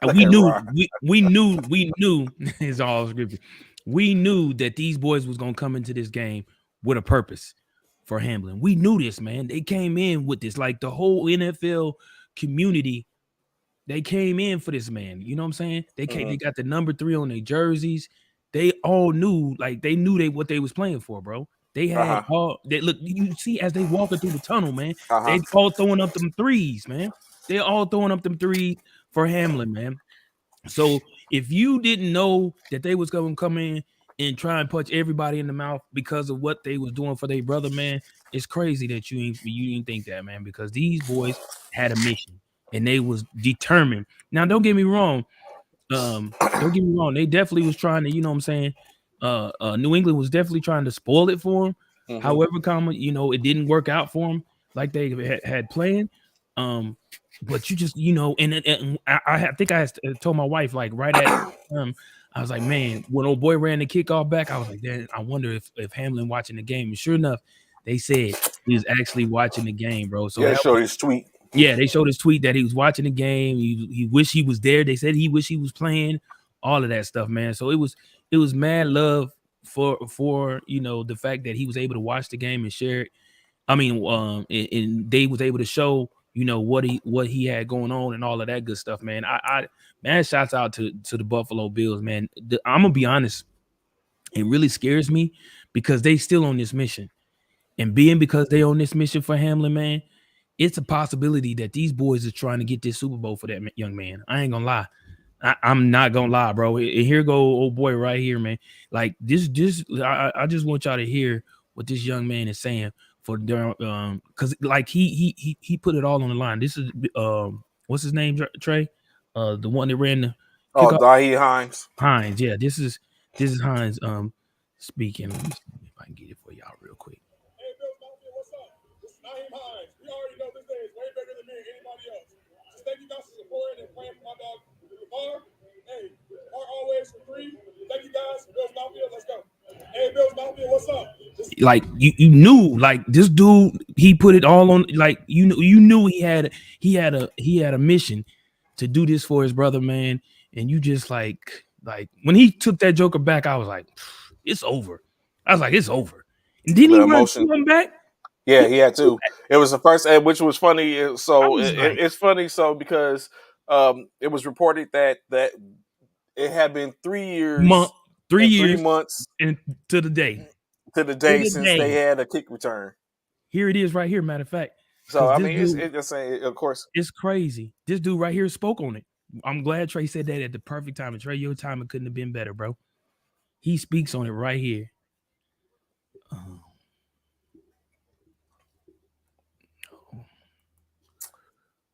Look we at knew Ron. we knew it's all scripted. We knew that these boys was gonna come into this game with a purpose for Hamlin. We knew this, man. They came in with this, like the whole NFL community. They came in for this man. You know what I'm saying? They came. Mm-hmm. They got the number 3 on their jerseys. They all knew, like they knew what they was playing for, bro. They Uh had huh. all. They look. You see as they walking through the tunnel, man. Uh huh. They all throwing up them threes, man. They all throwing up them threes for Hamlin, man. So if you didn't know that they was going to come in and try and punch everybody in the mouth because of what they was doing for their brother, man, it's crazy that you didn't think that, man, because these boys had a mission and they was determined. Now, don't get me wrong. Don't get me wrong. They definitely was trying to, you know what I'm saying? New England was definitely trying to spoil it for them. Mm-hmm. However, it didn't work out for them like they had planned. Um, but you just, and I think I told my wife, like, right at I was like, man, when old boy ran the kickoff back, I was like, man, I wonder if Hamlin watching the game. And sure enough, they said he was actually watching the game, bro. So Yeah, that show his tweet. yeah, they showed his tweet that he was watching the game. He wished he was there. They said he wished he was playing. All of that stuff, man. So it was mad love for the fact that he was able to watch the game and share it. I mean, and they was able to show what he had going on and all of that good stuff, man. Man, shouts out to the Buffalo Bills, man. I'm gonna be honest, it really scares me because they still on this mission, and being because they on this mission for Hamlin, man, it's a possibility that these boys are trying to get this Super Bowl for that young man. I ain't gonna lie. I'm not gonna lie, bro. And here go old boy right here, man. Like this, I just want y'all to hear what this young man is saying for because like he put it all on the line. This is what's his name, Trey? The one that ran the Oh, kickoff. Dahi Hines. Hines, yeah. This is Hines speaking. Let me see if I can get it for y'all real quick. like you knew like this dude, he put it all on, like you knew he had a mission to do this for his brother, man. And you just like when he took that Joker back, I was like, it's over. I was like, it's over. And then The he run emotion. him back. Yeah, he had to. It was the first, which was funny. I So was like, it's funny. So because it was reported that it had been 3 month, years 3 and three years, months and to the day, to the to day the since they day. had a kick return. Here it is right here. Matter of fact, So because I this mean, it's dude, it's just saying, of course. it's crazy. This dude right here spoke on it. I'm glad Trey said that at the perfect time. And Trey, your timing couldn't have been better, bro. He speaks on it right here.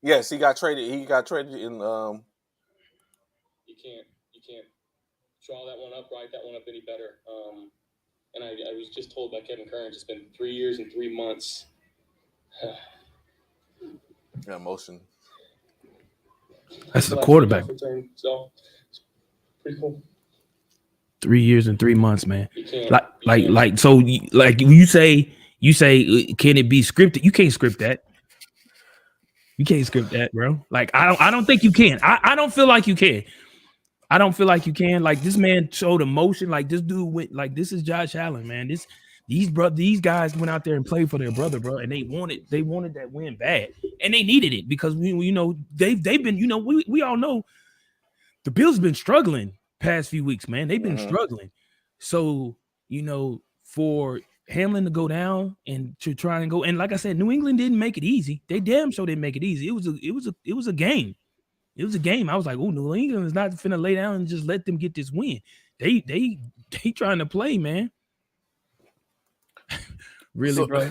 Yes, he got traded. He got traded in. You can't draw that one up, write that one up any better. And I was just told by Kevin Curran, it's been 3 years and 3 months. Emotion. That's the quarterback. So pretty cool. 3 years and 3 months, man. So you say, can it be scripted? You can't script that. You can't script that, bro. Like I don't think you can. I don't feel like you can. I don't feel like you can. Like this man showed emotion. Like this dude went. Like this is Josh Allen, man. These guys went out there and played for their brother, bro, and they wanted that win bad, and they needed it because they've been we all know the Bills been struggling past few weeks, man. They've been struggling. So for Hamlin to go down and to try and go, and like I said, New England didn't make it easy. They damn sure didn't make it easy. It was a game. It was a game. I was like, oh, New England is not finna lay down and just let them get this win. They trying to play, man. Really, bro.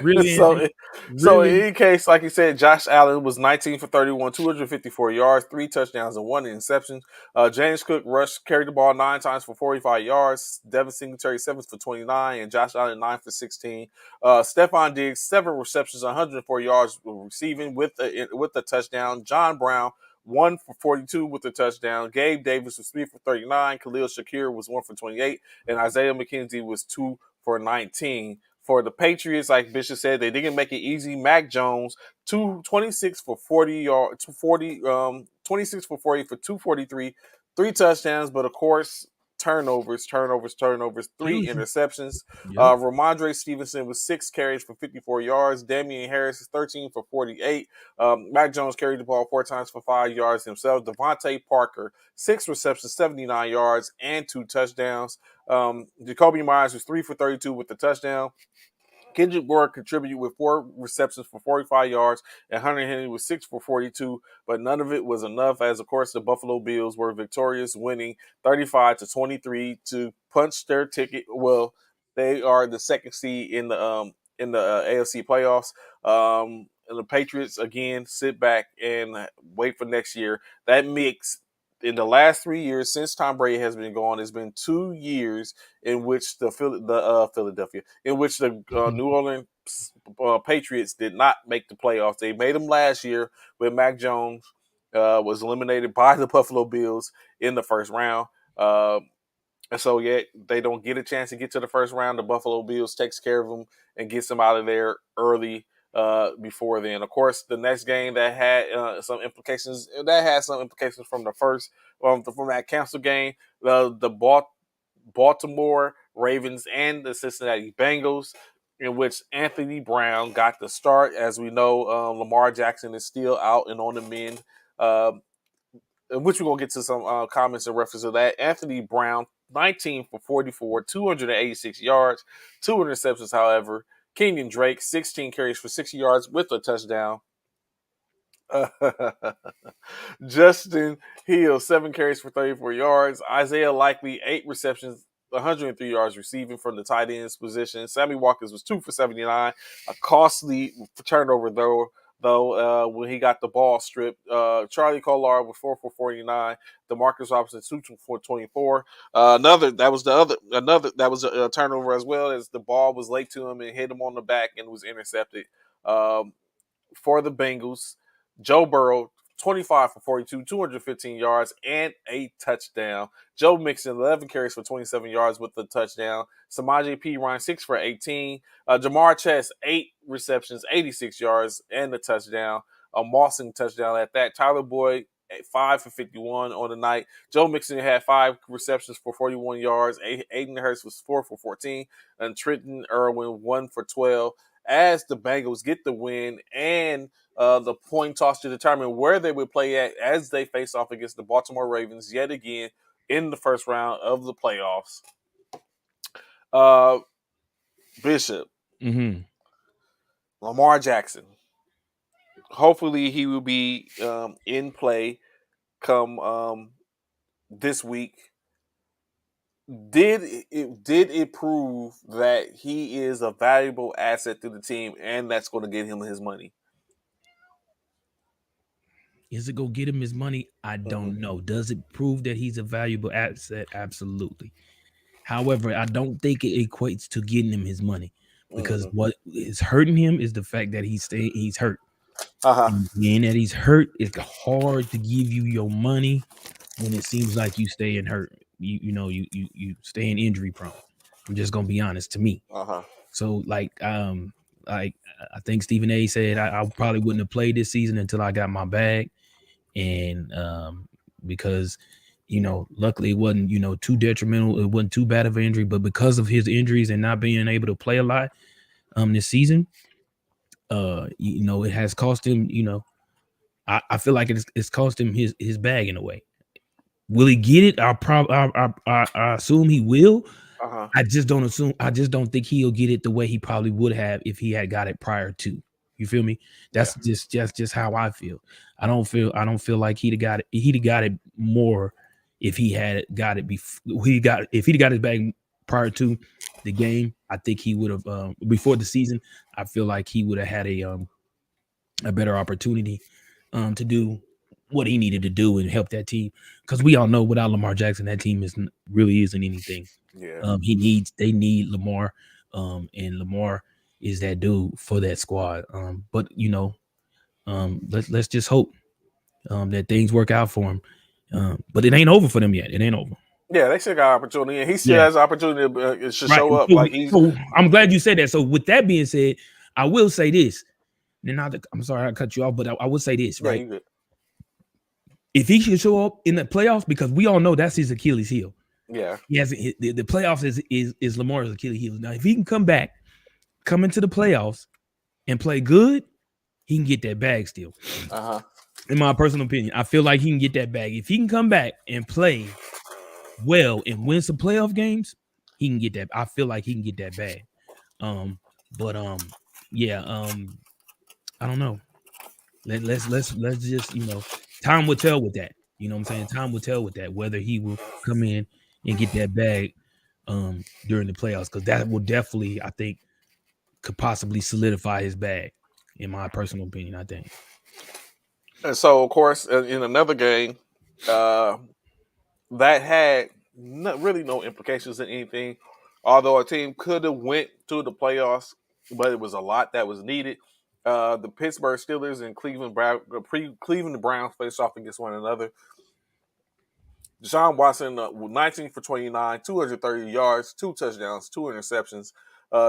Really. So in any case, like you said, Josh Allen was 19 for 31, 254 yards, 3 touchdowns, and 1 interception. James Cook carried the ball 9 times for 45 yards. Devin Singletary 7 for 29, and Josh Allen 9 for 16. Stephon Diggs 7 receptions, 104 yards receiving with the touchdown. John Brown 1 for 42 with the touchdown. Gabe Davis was 3 for 39. Khalil Shakir was 1 for 28, and Isaiah McKenzie was 2 for 19. For the Patriots, like Bishop said, they didn't make it easy. Mac Jones, 26 for 40 yards, 26 for 40 for 243, 3 touchdowns, but of course, turnovers, 3 interceptions. Yep. Ramondre Stevenson was 6 carries for 54 yards. Damian Harris is 13 for 48. Mac Jones carried the ball 4 times for 5 yards himself. Devontae Parker, 6 receptions, 79 yards, and 2 touchdowns. Jacoby Myers was 3 for 32 with the touchdown. Kendrick Bourne contributed with 4 receptions for 45 yards, and Hunter Henry was 6 for 42, but none of it was enough as, of course, the Buffalo Bills were victorious, winning 35-23 to punch their ticket. Well, they are the second seed in the AFC playoffs. And the Patriots, again, sit back and wait for next year. That makes, in the last 3 years since Tom Brady has been gone, it's been 2 years in which the New Orleans Patriots did not make the playoffs. They made them last year when Mac Jones was eliminated by the Buffalo Bills in the first round. And so, yet they don't get a chance to get to the first round. The Buffalo Bills takes care of them and gets them out of there early before then. Of course, the next game that had some implications from the first from that canceled game. The Baltimore Ravens and the Cincinnati Bengals, in which Anthony Brown got the start. As we know, Lamar Jackson is still out and on the mend. In which we're going to get to some comments in reference to that. Anthony Brown, 19 for 44, 286 yards, 2 interceptions, however. Kenyon Drake, 16 carries for 60 yards with a touchdown. Justin Hill, 7 carries for 34 yards. Isaiah Likely, 8 receptions, 103 yards receiving from the tight ends position. Sammy Watkins was 2 for 79. A costly turnover, though, when he got the ball stripped. Charlie Kolar was 4 for 49. DeMarcus Robinson 2 for 24. Another that was a turnover as well, as the ball was late to him and hit him on the back and was intercepted. For the Bengals, Joe Burrow, 25 for 42, 215 yards, and a touchdown. Joe Mixon, 11 carries for 27 yards with the touchdown. Samaje Perine, 6 for 18. Jamar Chase, 8 receptions, 86 yards, and a touchdown. A Mawson touchdown at that. Tyler Boyd, 5 for 51 on the night. Joe Mixon had 5 receptions for 41 yards. Aiden Hurst was 4 for 14. And Trenton Irwin, 1 for 12. As the Bengals get the win and the point toss to determine where they would play at as they face off against the Baltimore Ravens yet again in the first round of the playoffs. Bishop, Lamar Jackson. Hopefully he will be in play come this week. Did it prove that he is a valuable asset to the team and that's going to get him his money? Is it going to get him his money? I don't know. Does it prove that he's a valuable asset? Absolutely. However, I don't think it equates to getting him his money because what is hurting him is the fact that he's hurt. And being that he's hurt, it's hard to give you your money when it seems like you staying hurt. You stay in injury prone. I'm just gonna be honest to me. So like I think Stephen A said I probably wouldn't have played this season until I got my bag, and because luckily it wasn't too detrimental. It wasn't too bad of an injury, but because of his injuries and not being able to play a lot this season, it has cost him. I feel like it's cost him his bag in a way. Will he get it? I assume he will. I just don't think he'll get it the way he probably would have if he had got it prior to. You feel me? That's just how I feel. I don't feel like he'd have got it more if he had got it before if he'd got his bag prior to the game. I think he would have before the season. I feel like he would have had a better opportunity to do what he needed to do and help that team, because we all know without Lamar Jackson, that team really isn't anything. They need Lamar, and Lamar is that dude for that squad. But let's just hope that things work out for him. But it ain't over for them yet. It ain't over. Yeah, they still got opportunity, and he still has opportunity to show up. So I'm glad you said that. So with that being said, I will say this. I'm sorry I cut you off, but I will say this, right? Yeah, if he should show up in the playoffs, because we all know that's his Achilles heel. Yeah, he hasn't. The playoffs is Lamar's Achilles heel. Now, if he can come into the playoffs, and play good, he can get that bag still. In my personal opinion, I feel like he can get that bag if he can come back and play well and win some playoff games. He can get that. I feel like he can get that bag. I don't know. Let's just time will tell with that. You know what I'm saying? Time will tell with that whether he will come in and get that bag during the playoffs, because that will definitely, I think, could possibly solidify his bag, in my personal opinion, I think. And so, of course, in another game, that had really no implications in anything, although a team could have went to the playoffs, but it was a lot that was needed. The Pittsburgh Steelers and Cleveland Browns faced off against one another. Deshaun Watson, 19 for 29, 230 yards, 2 touchdowns, 2 interceptions.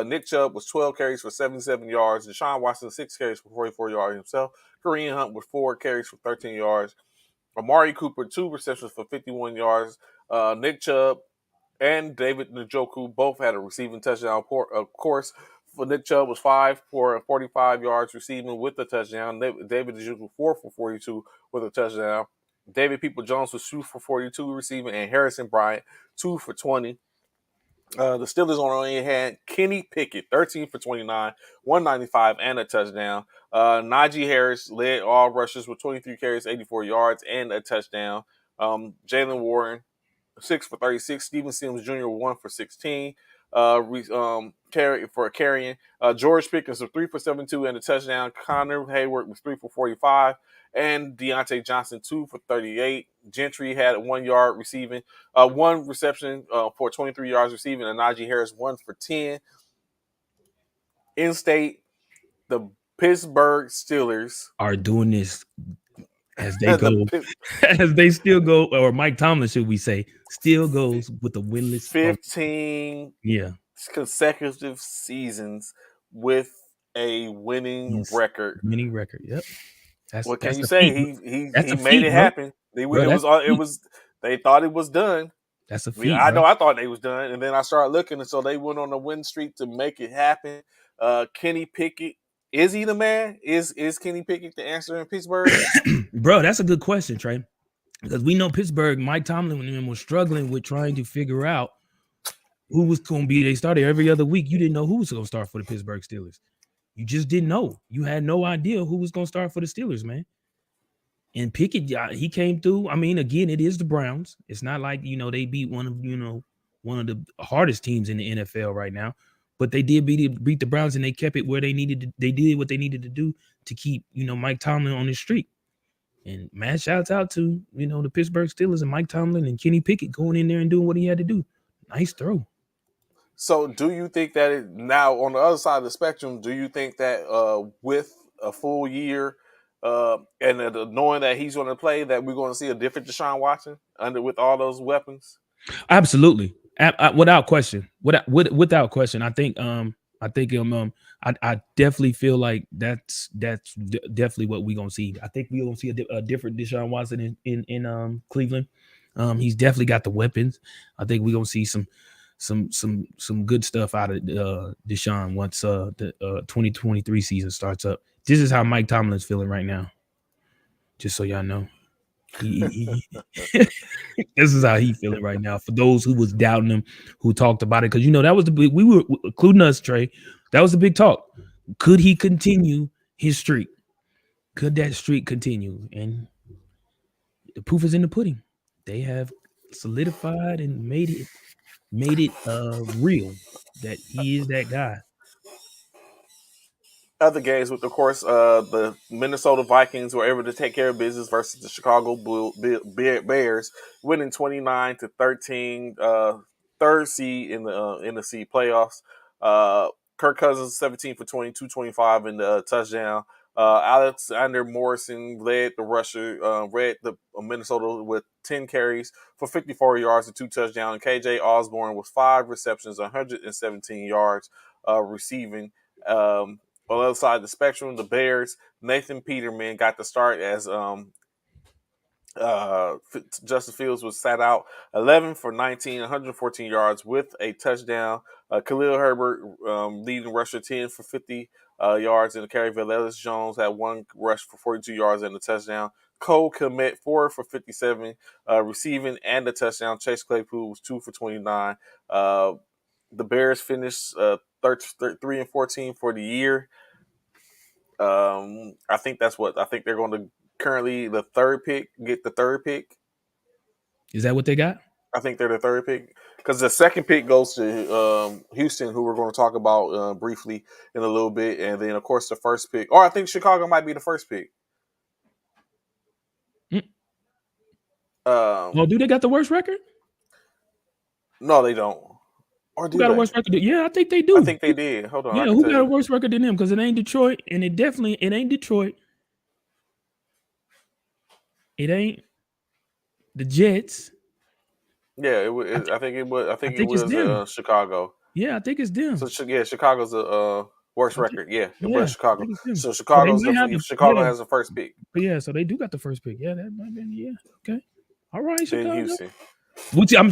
Nick Chubb was 12 carries for 77 yards. Deshaun Watson, 6 carries for 44 yards himself. Kareem Hunt with 4 carries for 13 yards. Amari Cooper, 2 receptions for 51 yards. Nick Chubb and David Njoku both had a receiving touchdown. Of course, for Nick Chubb was 5 for 45 yards receiving with the touchdown. David Njoku, 4 for 42 with a touchdown. David People-Jones was 2 for 42 receiving, and Harrison Bryant, 2 for 20. The Steelers on the other hand, Kenny Pickett, 13 for 29, 195, and a touchdown. Najee Harris led all rushers with 23 carries, 84 yards, and a touchdown. Jalen Warren, 6 for 36. Steven Sims Jr., 1 for 16. Carrying. George Pickens was 3 for 72 and a touchdown. Connor Hayward was 3 for 45. And Deontay Johnson, 2 for 38. Gentry had 1 yard receiving, 1 reception for 23 yards receiving, and Najee Harris 1 for 10. In state, the Pittsburgh Steelers are doing this as they go, as they still go, or Mike Tomlin, should we say, still goes with the winless 15 consecutive seasons with a winning record. Winning record. Yep. What can you a say? feat, He made it happen. They thought it was done. That's a feat. I know. I thought they was done, and then I started looking, and so they went on a win streak to make it happen. Kenny Pickett, is he the man? Is Kenny Pickett the answer in Pittsburgh? Bro, that's a good question, Trey. Because we know Pittsburgh, Mike Tomlin was struggling with trying to figure out who was going to be. They started every other week. You didn't know who was going to start for the Pittsburgh Steelers. You just didn't know. You had no idea who was going to start for the Steelers, man. And Pickett, he came through. I mean, again, it is the Browns. It's not like, they beat one of the hardest teams in the NFL right now. But they did beat the Browns, and they kept it where they needed to. They did what they needed to do to keep, Mike Tomlin on his streak. And man, shouts out to, the Pittsburgh Steelers and Mike Tomlin and Kenny Pickett going in there and doing what he had to do. Nice throw. So do you think that now on the other side of the spectrum, do you think that with a full year and knowing that he's going to play, that we're going to see a different Deshaun Watson with all those weapons? Absolutely. Without question. Without question. I think I definitely feel like that's definitely what we're gonna see. I think we're gonna see a different Deshaun Watson in Cleveland. He's definitely got the weapons. I think we're gonna see some good stuff out of Deshaun once the 2023 season starts up. This is how Mike Tomlin's feeling right now. Just so y'all know. This is how he's feeling right now. For those who was doubting him, who talked about it, because that was the big, we were including us, Trey. That was the big talk. Could he continue his streak? Could that streak continue? And the proof is in the pudding. They have solidified and made it real that he is that guy. Other games with, of course, the Minnesota Vikings were able to take care of business versus the Chicago Bears, winning 29-13, third seed in the NFC playoffs. Kirk Cousins 17 for 22, 25 in the touchdown. Alexander Morrison led the Minnesota with 10 carries for 54 yards and 2 touchdowns. KJ Osborne with 5 receptions, 117 yards receiving. On the other side of the spectrum, the Bears, Nathan Peterman got the start as Justin Fields was sat out 11 for 19, 114 yards with a touchdown. Khalil Herbert leading rusher 10 for 50 yards in the carry. Velez Jones had 1 rush for 42 yards and a touchdown. Cole Kmet 4 for 57 receiving and a touchdown. Chase Claypool was 2 for 29. The Bears finished 3-14 for the year. I think they're going to currently get the third pick. Is that what they got? I think they're the third pick because the second pick goes to Houston, who we're going to talk about briefly in a little bit, and then of course the first pick. Or I think Chicago might be the first pick. Well, do they got the worst record? No, they don't. Or do who got a worse record? Yeah, I think they do. I think they did. Hold on. Yeah, who got a worse record than them? Because it ain't Detroit, and it ain't Detroit. It ain't the Jets. Yeah, I think it was Chicago. Yeah, I think it's them. So Chicago's a worst record. Yeah, it was Chicago. So Chicago has the first pick. But yeah, so they do got the first pick. Yeah, that might be. Okay. All right, Chicago. Houston. Which I'm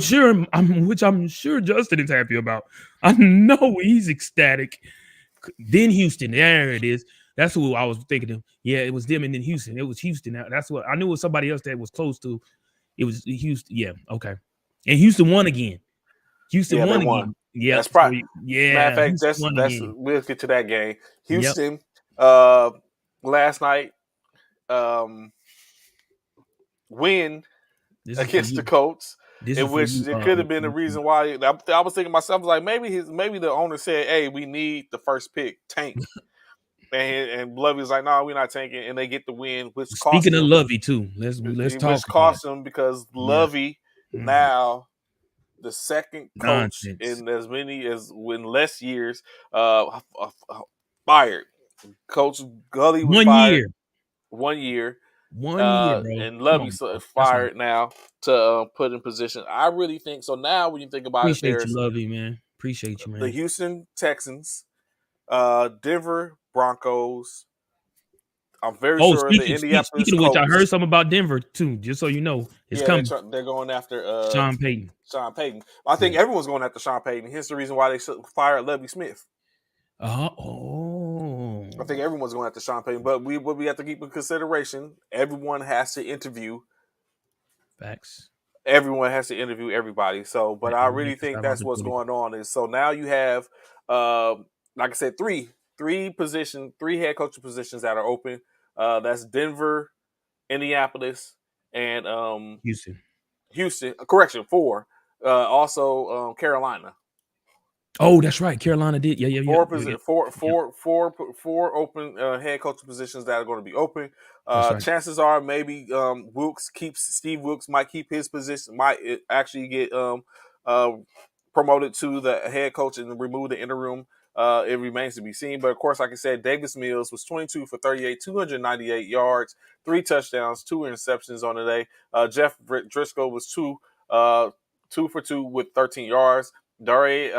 sure Justin is happy about. I know he's ecstatic. Then Houston, there it is. That's who I was thinking of. Yeah, it was them, and then Houston. It was Houston. That's what I knew. It was somebody else that was close to. It was Houston. Yeah, okay. And Houston won again. Houston won again. Yeah, that's probably. Matter of fact, we'll get to that game. Houston, last night, win against the Colts. In which it could have been the reason why I was thinking myself, like maybe the owner said, "Hey, we need the first pick, tank," and Lovey was like, "No, we're not tanking," and they get the win. Which speaking of Lovey too, let's talk. Which cost them because Lovey now the second coach in in less years fired. Coach Gully was fired 1 year. 1 year, bro. And Come Lovey on, bro. That's fired now to put in position. I really think so. Now, when you think about it, appreciate there's you, Lovey, man. Appreciate you, the man. Houston Texans, Denver Broncos. I'm very Oh, sure the Indianapolis speaking of which, I heard Colts. something about Denver too. Just so you know, it's Yeah, coming. they're going after Sean Payton. Sean Payton. I think Yeah. everyone's going after Sean Payton. Here's the reason why they fired Lovey Smith. Oh. I think everyone's going after Sean Payton, but what we have to keep in consideration, everyone has to interview. Facts. Everyone has to interview everybody. So, but I really think that's what's going on. Is so now you have, like I said, three head coaching positions that are open. That's Denver, Indianapolis, and Houston. Correction, 4. Also, Carolina. Oh, that's right. Carolina did. Yeah. Four open head coaching positions that are going to be open. Right. Chances are maybe Steve Wilkes might keep his position, might actually get promoted to the head coach and remove the interim. It remains to be seen. But of course, like I said, Davis Mills was 22 for 38, 298 yards, 3 touchdowns, 2 interceptions on the day. Jeff Driscoll was 2 for 2 with 13 yards. Dare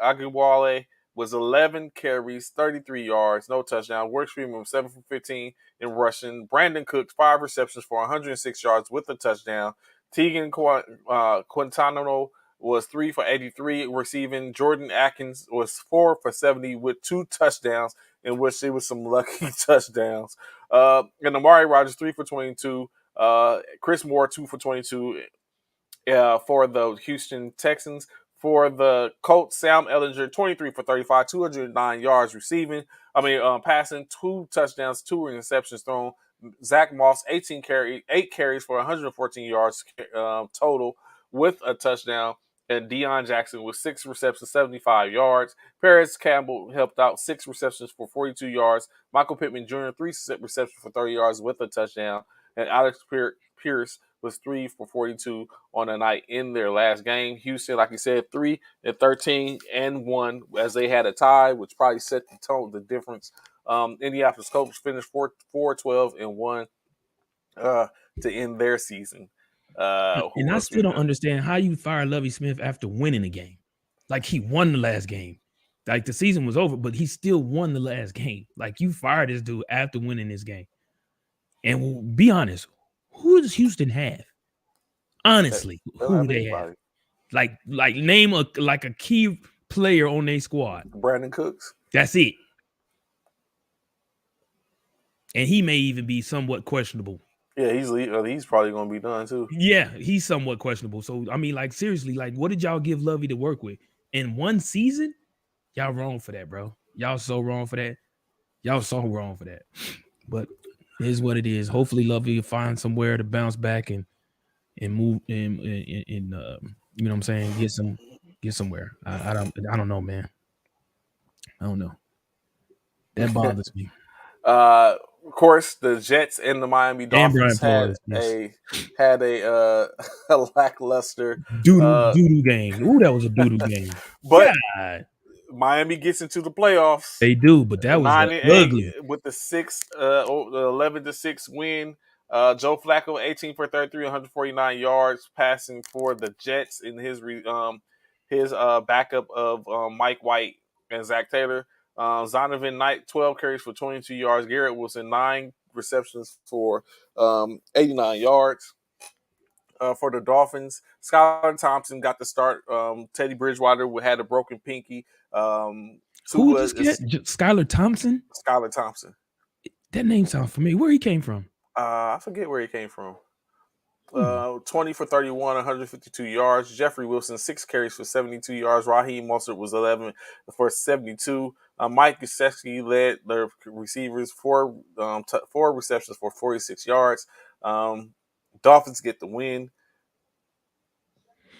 Aguiwale was 11 carries, 33 yards, no touchdown. Works Freeman was 7 for 15 in rushing. Brandon Cooks, 5 receptions for 106 yards with a touchdown. Tegan Quintano was 3 for 83 receiving. Jordan Atkins was 4 for 70 with 2 touchdowns, in which there was some lucky touchdowns. And Amari Rogers, 3 for 22. Chris Moore, 2 for 22 for the Houston Texans. For the Colts, Sam Ellinger, 23 for 35, 209 yards receiving. Passing, 2 touchdowns, 2 interceptions thrown. Zach Moss, 8 carries for 114 yards total with a touchdown. And Deion Jackson with 6 receptions, 75 yards. Paris Campbell helped out, 6 receptions for 42 yards. Michael Pittman Jr., 3 receptions for 30 yards with a touchdown. And Alex Pierce was 3 for 42 on the night in their last game. Houston, like you said, 3 and 13 and 1 as they had a tie, which probably set the tone, the difference. Indianapolis Colts finished 4-12 and 1 to end their season. And I still don't understand how you fire Lovey Smith after winning a game. Like he won the last game. Like the season was over, but he still won the last game. Like you fired this dude after winning this game. And be honest, who does Houston have? Honestly, who do they have? Like name a key player on their squad. Brandon Cooks. That's it. And he may even be somewhat questionable. Yeah, he's probably going to be done too. Yeah, he's somewhat questionable. So I mean, like seriously, like what did y'all give Lovey to work with in one season? Y'all wrong for that, bro. Y'all so wrong for that. Y'all so wrong for that. But it is what it is. Hopefully, Lovey will find somewhere to bounce back and move in you know what I'm saying, get somewhere. I don't know, man. I don't know. That bothers me. Of course, the Jets and the Miami Dolphins had a lackluster doo-doo game. Ooh, that was a doo-doo game. But God. Miami gets into the playoffs. They do, but that was ugly with the 11-6 win. Joe Flacco, 18 for 33, 149 yards, passing for the Jets in his backup of Mike White and Zach Taylor. Zonovan Knight, 12 carries for 22 yards. Garrett Wilson, 9 receptions for 89 yards. For the Dolphins, Skylar Thompson got the start. Teddy Bridgewater had a broken pinky. Who just get Skylar Thompson? Skylar Thompson. That name sounds familiar. Where he came from? I forget where he came from. 20 for 31, 152 yards. Jeffrey Wilson, 6 carries for 72 yards. Raheem Mostert was 11 for 72. Mike Gesicki led the receivers, 4 receptions for 46 yards. Dolphins get the win.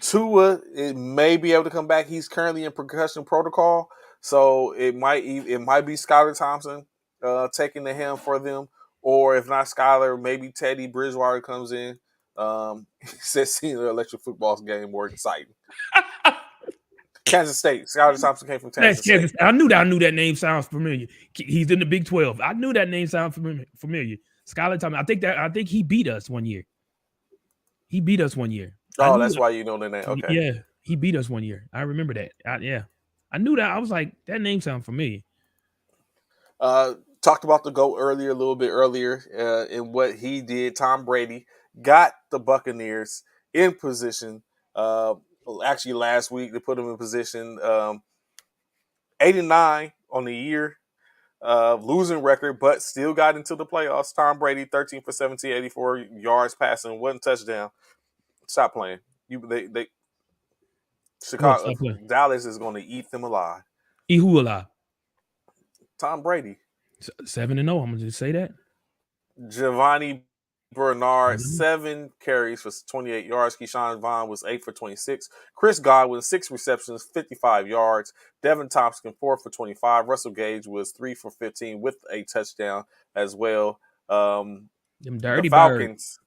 Tua, it may be able to come back. He's currently in concussion protocol, so it might be Skylar Thompson taking the helm for them, or if not Skylar, maybe Teddy Bridgewater comes in. He says seeing the electric football game more exciting. Kansas State. Skylar Thompson came from That's Kansas State. Kansas. I knew that name sounds familiar. He's in the Big 12. I knew that name sounds familiar. Skylar Thompson. I think he beat us one year. He beat us one year. I Oh, knew that's why you know the name. Okay. Yeah, he beat us one year. I remember that. I knew that. I was like, that name sounds familiar. Talked about the GOAT earlier, a little bit earlier, in what he did. Tom Brady got the Buccaneers in position. Actually, last week they put him in position 89 on the year, losing record, but still got into the playoffs. Tom Brady, 13 for 17, 84 yards passing, one touchdown. Stop playing. They What? Chicago, Stop playing. Dallas is going to eat them alive. Ihula. Tom Brady. 7-0. I'm gonna just say that. Giovanni Bernard, 7 carries for 28 yards. Keyshawn Vaughn was 8 for 26. Chris Godwin, 6 receptions, 55 yards. Devin Thompson, 4 for 25. Russell Gage was 3 for 15 with a touchdown as well. Them dirty The Falcons,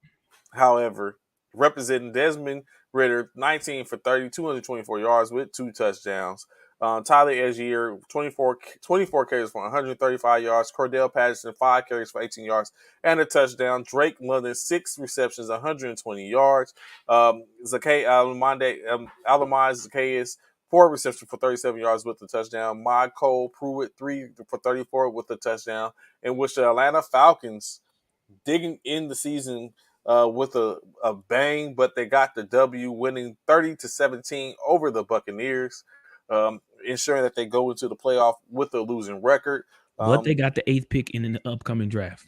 however, representing Desmond Ridder, 19 for 30, 224 yards with 2 touchdowns. Tyler Algier, 24 carries for 135 yards. Cordell Patterson, 5 carries for 18 yards and a touchdown. Drake London, 6 receptions, 120 yards. Zakay Alamai Zacchaeus, 4 receptions for 37 yards with a touchdown. Michael Pruitt, 3 for 34 with a touchdown. In which the Atlanta Falcons digging in the season with a bang, but they got the W, winning 30-17 over the Buccaneers, ensuring that they go into the playoff with a losing record. But they got the 8th pick in the upcoming draft.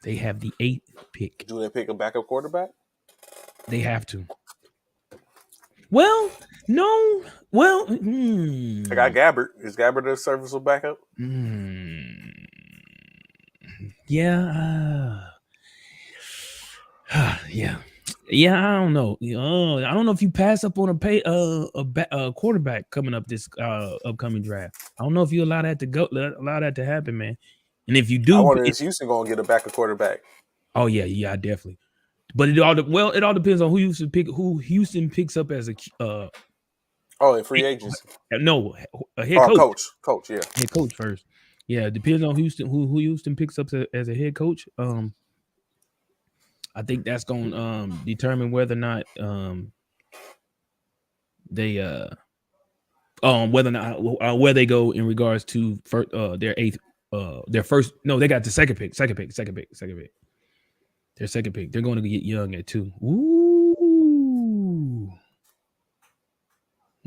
They have the 8th pick. Do they pick a backup quarterback? They have to. Well, no. Well, They got Gabbert. Is Gabbert a serviceable backup? Yeah. Yeah. I don't know. I don't know if you pass up on a quarterback coming up this upcoming draft. I don't know if you allow that to happen, man. And if you do, I wonder if Houston gonna get a backup quarterback. Oh yeah, definitely. But it all depends on who Houston picks up as a in free agency. No, a head coach. Coach, yeah. Head coach first. Yeah, it depends on who Houston picks up as a head coach. I think that's going to determine whether or not they whether or not where they go in regards to their first. No, they got the second pick. Their second pick. They're going to get Young at 2. Ooh.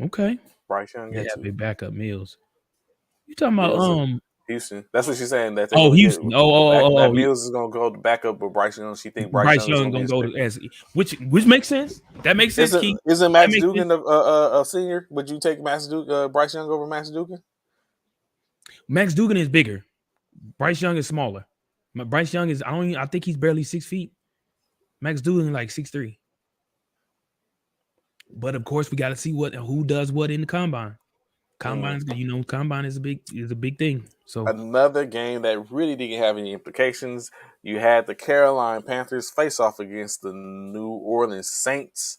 Okay. Bryce Young at 2. Big backup Mills. You talking about Houston? That's what she's saying. That Houston. That Mills is gonna go to backup, but Bryce Young. She thinks Bryce Young is gonna go to as which makes sense. That makes sense. Isn't Max Duggan a senior? Would you take Bryce Young over Max Duggan? Max Duggan is bigger. Bryce Young is smaller. Bryce Young is I think he's barely 6 feet. Max Duggan like 6'3". But of course, we got to see who does what in the combine. Combine is a big thing. So another game that really didn't have any implications. You had the Carolina Panthers face off against the New Orleans Saints.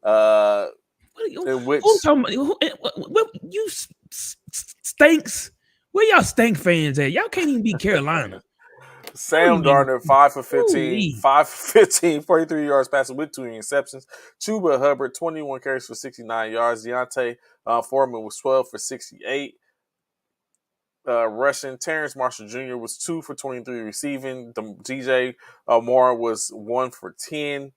In which you stinks? Where y'all stink fans at? Y'all can't even beat Carolina. Sam Darnold, 5 for 15, 43 yards passing with 2 interceptions. Chuba Hubbard, 21 carries for 69 yards. Deontay Foreman was 12 for 68. Rushing. Terrence Marshall Jr. was 2 for 23 receiving. DJ Moore was 1 for 10.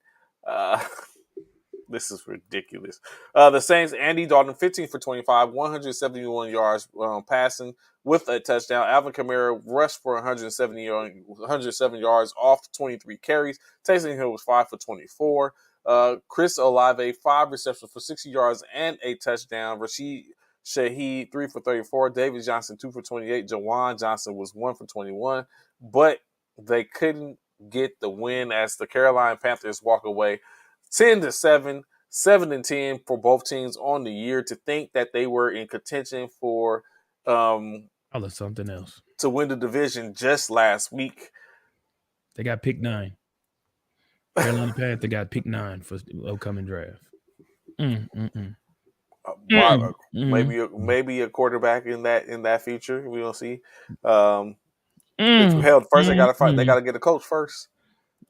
This is ridiculous. The Saints, Andy Dalton, 15 for 25, 171 yards passing with a touchdown. Alvin Kamara rushed for 107 yards off 23 carries. Taysom Hill was 5 for 24. Chris Olave, 5 receptions for 60 yards and a touchdown. Rashid Shaheed, 3 for 34. David Johnson, 2 for 28. Jawan Johnson was 1 for 21. But they couldn't get the win as the Carolina Panthers walk away 10-7, 7-10 for both teams on the year. To think that they were in contention for something else to win the division just last week. They got pick 9. Carolina Panthers got pick 9 for the upcoming draft. Maybe a quarterback in that future. We don't see. First they got to fight. They got to get a coach first.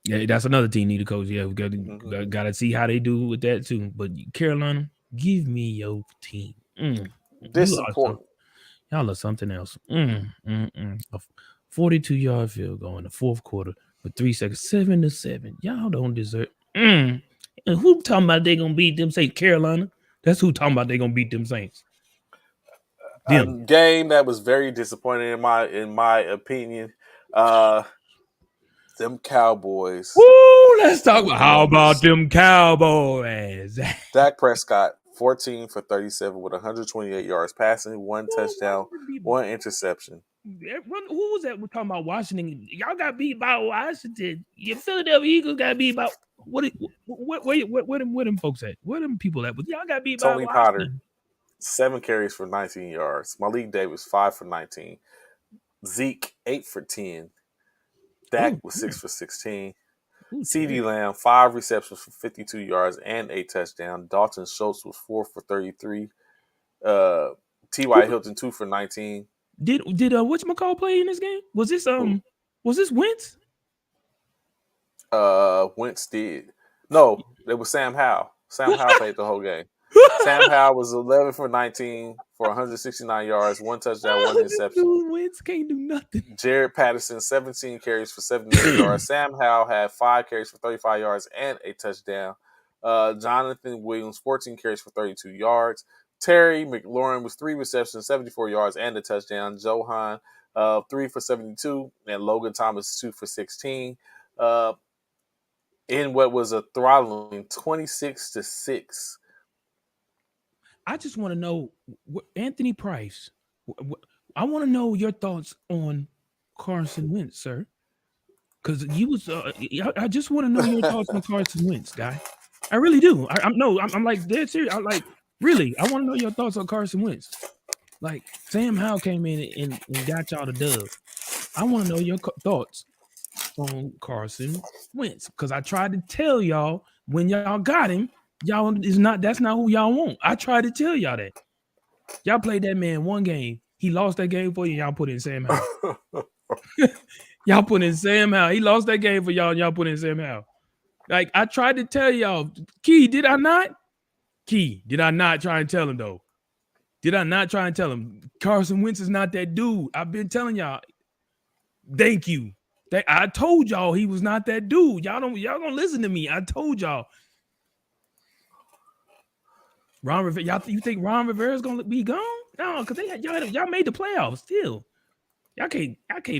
Yeah, that's another team need a coach. Yeah, we got to see how they do with that too. But Carolina, give me your team. Disappointing. Y'all are something else. A 42-yard field goal in the fourth quarter with 3 seconds, 7-7. Y'all don't deserve. And who talking about they gonna beat them? Say Carolina. That's who talking about they gonna beat them Saints. A game that was very disappointing in my opinion. Them Cowboys. Woo! Let's talk about how about them Cowboys. Dak Prescott, 14 for 37 with 128 yards passing, 1 touchdown, 1 interception. Who was that? We're talking about Washington. Y'all got beat by Washington. Your Philadelphia Eagles got beat by where them folks at? Where them people at? But y'all got beat Tony by Potter, Washington. 7 carries for 19 yards. Malik Davis, 5 for 19. Zeke, 8 for 10. Dak was 6 for 16. CeeDee Lamb, 5 receptions for 52 yards and 8 touchdowns. Dalton Schultz was 4 for 33. T.Y. Hilton, 2 for 19. Did whatchamacall play in this game? Was this Wentz? Wentz did. No, it was Sam Howell. Sam Howell played the whole game. Sam Howell was 11 for 19 for 169 yards, 1 touchdown, 1 interception. Wentz can't do nothing. Jared Patterson, 17 carries for 78 yards. Sam Howell had 5 carries for 35 yards and a touchdown. Jonathan Williams, 14 carries for 32 yards. Terry McLaurin was 3 receptions, 74 yards and a touchdown. Johan, 3 for 72, and Logan Thomas, 2 for 16. In what was a throttling 26-6. I just want to know, Anthony Price. I want to know your thoughts on Carson Wentz, sir. Because you was, I just want to know your thoughts on Carson Wentz, guy. I really do. I'm like dead serious. I want to know your thoughts on Carson Wentz. Like Sam Howell came in and got y'all the dub. I want to know your thoughts on Carson Wentz because I tried to tell y'all when y'all got him, that's not who y'all want. I tried to tell y'all that. Y'all played that man one game. He lost that game for you. Y'all put in Sam Howell. Y'all put in Sam Howell. He lost that game for y'all. Y'all put in Sam Howell. Like I tried to tell y'all. Key, did I not? Key, did I not try and tell him though? Did I not try and tell him Carson Wentz is not that dude? I've been telling y'all. Thank you. I told y'all he was not that dude. Y'all gonna listen to me. I told y'all. Ron Rivera, you think Ron Rivera's gonna be gone? No, because y'all made the playoffs still. Y'all can't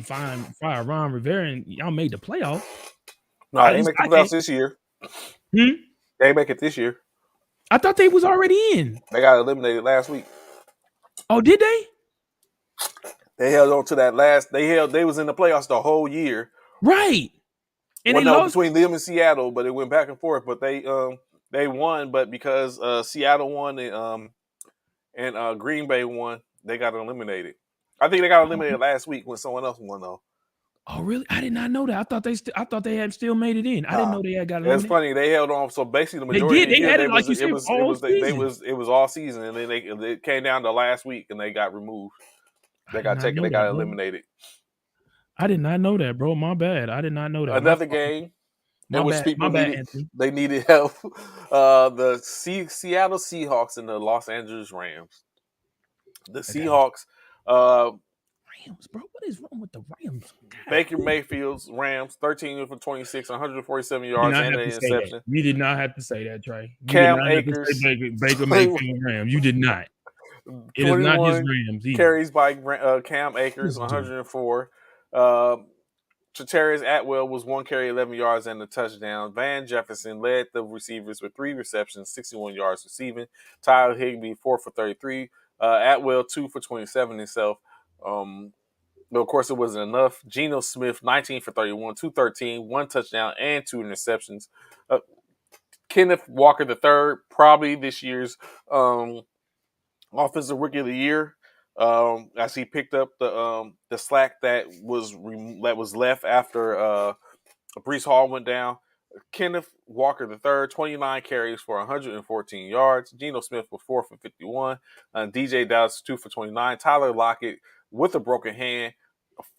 fire Ron Rivera and y'all made the playoffs. No, they make the playoffs this year. They make it this year. I thought they was already in. They got eliminated last week. Oh, did they? They held on to that last. They was in the playoffs the whole year. Right. And they lost between them and Seattle, but it went back and forth. But they won, but because Seattle won and Green Bay won, they got eliminated. I think they got eliminated last week when someone else won though. Oh really? I did not know that. I thought they had still made it in. I didn't know they had got eliminated. It's funny. They held on. So basically, the majority they had it like you said all season. It was all season, and then they came down to last week and they got removed. They got taken. They got eliminated. I did not know that, bro. My bad. I did not know that. Another game in which people needed help. The Seattle Seahawks and the Los Angeles Rams. The Seahawks. Rams, bro. What is wrong with the Rams? God. Baker Mayfield's Rams, 13 for 26, 147 yards and an interception. You did not have to say that, Trey. Cam Akers. Baker Mayfield Rams. You did not. It is not his Rams either. Carries by Cam Akers, 104. Chatarius Atwell was 1 carry, 11 yards and a touchdown. Van Jefferson led the receivers with 3 receptions, 61 yards receiving. Tyler Higbee, 4 for 33. Atwell, 2 for 27 himself. But of course, it wasn't enough. Geno Smith, 19 for 31, 213, 1 touchdown and 2 interceptions. Kenneth Walker III, probably this year's offensive rookie of the year. As he picked up the slack that was left after Breece Hall went down. Kenneth Walker III, 29 carries for 114 yards. Geno Smith was 4 for 51. DJ Dallas, 2 for 29. Tyler Lockett with a broken hand,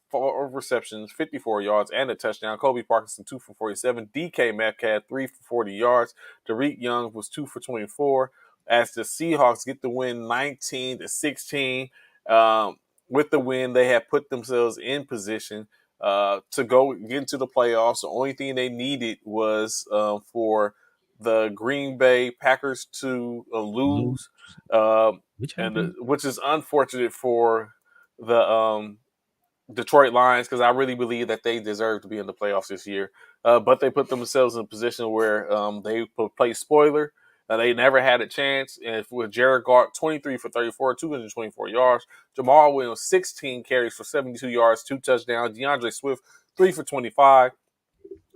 4 receptions, 54 yards, and a touchdown. Kobe Parkinson, 2 for 47. DK Metcalf, 3 for 40 yards. Derek Young was 2 for 24. As the Seahawks get the win 19-16. With the win, they have put themselves in position to go get into the playoffs. The only thing they needed was for the Green Bay Packers to lose, which is unfortunate for the Detroit Lions, because I really believe that they deserve to be in the playoffs this year. But they put themselves in a position where they play spoiler. They never had a chance. And with Jared Goff, 23 for 34, 224 yards. Jamal Williams, 16 carries for 72 yards, 2 touchdowns. DeAndre Swift, 3 for 25.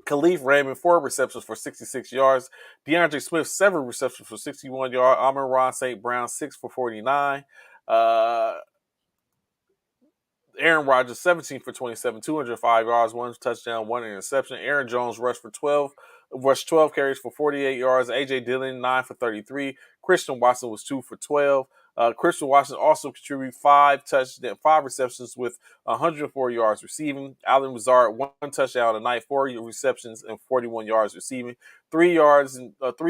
Khalif Raymond, 4 receptions for 66 yards. DeAndre Swift, 7 receptions for 61 yards. Amon-Ra St. Brown, 6 for 49. Aaron Rodgers, 17 for 27, 205 yards, 1 touchdown, 1 interception. Aaron Jones rushed 12 carries for 48 yards. A.J. Dillon, 9 for 33. Christian Watson was 2 for 12. Christian Watson also contributed 5 receptions with 104 yards receiving. Allen Lazard, 1 touchdown tonight, 4 receptions and 41 yards receiving. 3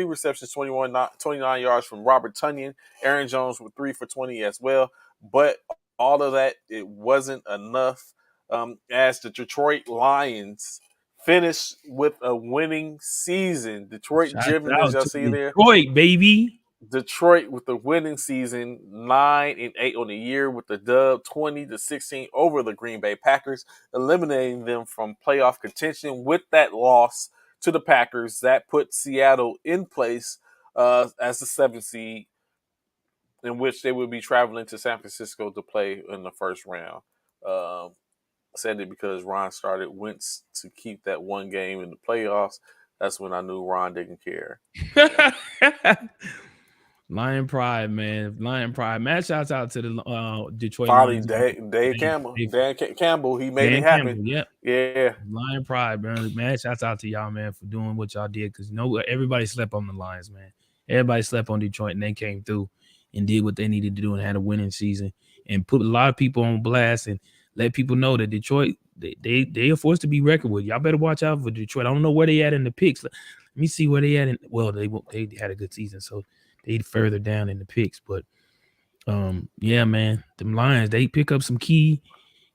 receptions, 29 yards from Robert Tonyan. Aaron Jones with 3 for 20 as well. But all of that, it wasn't enough, as the Detroit Lions finished with a winning season. Detroit driven, as y'all see there. Detroit, baby. Detroit with the winning season, 9-8 on the year with the dub, 20-16 over the Green Bay Packers, eliminating them from playoff contention. With that loss to the Packers, that put Seattle in place as the 7th seed, in which they would be traveling to San Francisco to play in the first round. Said it because Ron started Wentz to keep that one game in the playoffs. That's when I knew Ron didn't care. Lion Pride, man. Lion Pride. Man, shouts out to the Detroit Finally, Lions. Dave Campbell, he made it happen. Campbell, yep. Yeah. Lion Pride, man. Man, shouts out to y'all, man, for doing what y'all did. Because, everybody slept on the Lions, man. Everybody slept on Detroit, and they came through and did what they needed to do and had a winning season and put a lot of people on blast and let people know that Detroit, they are forced to be reckoned with. Y'all better watch out for Detroit. I don't know where they at in the picks. Let me see where they at. They had a good season, so they further down in the picks. But yeah, man, them Lions, they pick up some key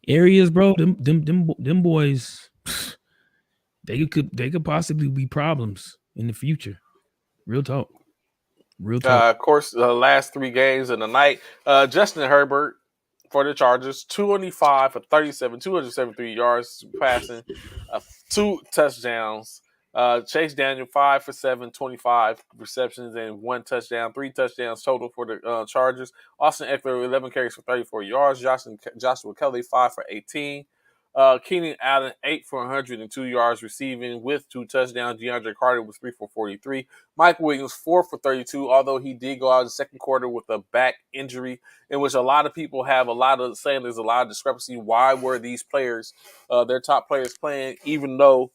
areas, bro. Them boys, they could possibly be problems in the future. Real talk. Of course, the last 3 games of the night, Justin Herbert for the Chargers, 25 for 37, 273 yards passing, 2 touchdowns. Chase Daniel, 5 for 7, 25 receptions and 1 touchdown, 3 touchdowns total for the Chargers. Austin Eckler, 11 carries for 34 yards. Joshua Kelly, 5 for 18. Keenan Allen, 8 for 102 yards receiving with 2 touchdowns. DeAndre Carter was 3 for 43. Mike Williams, 4 for 32, although he did go out in the second quarter with a back injury, in which a lot of people have saying there's a lot of discrepancy. Why were these players, their top players, playing, even though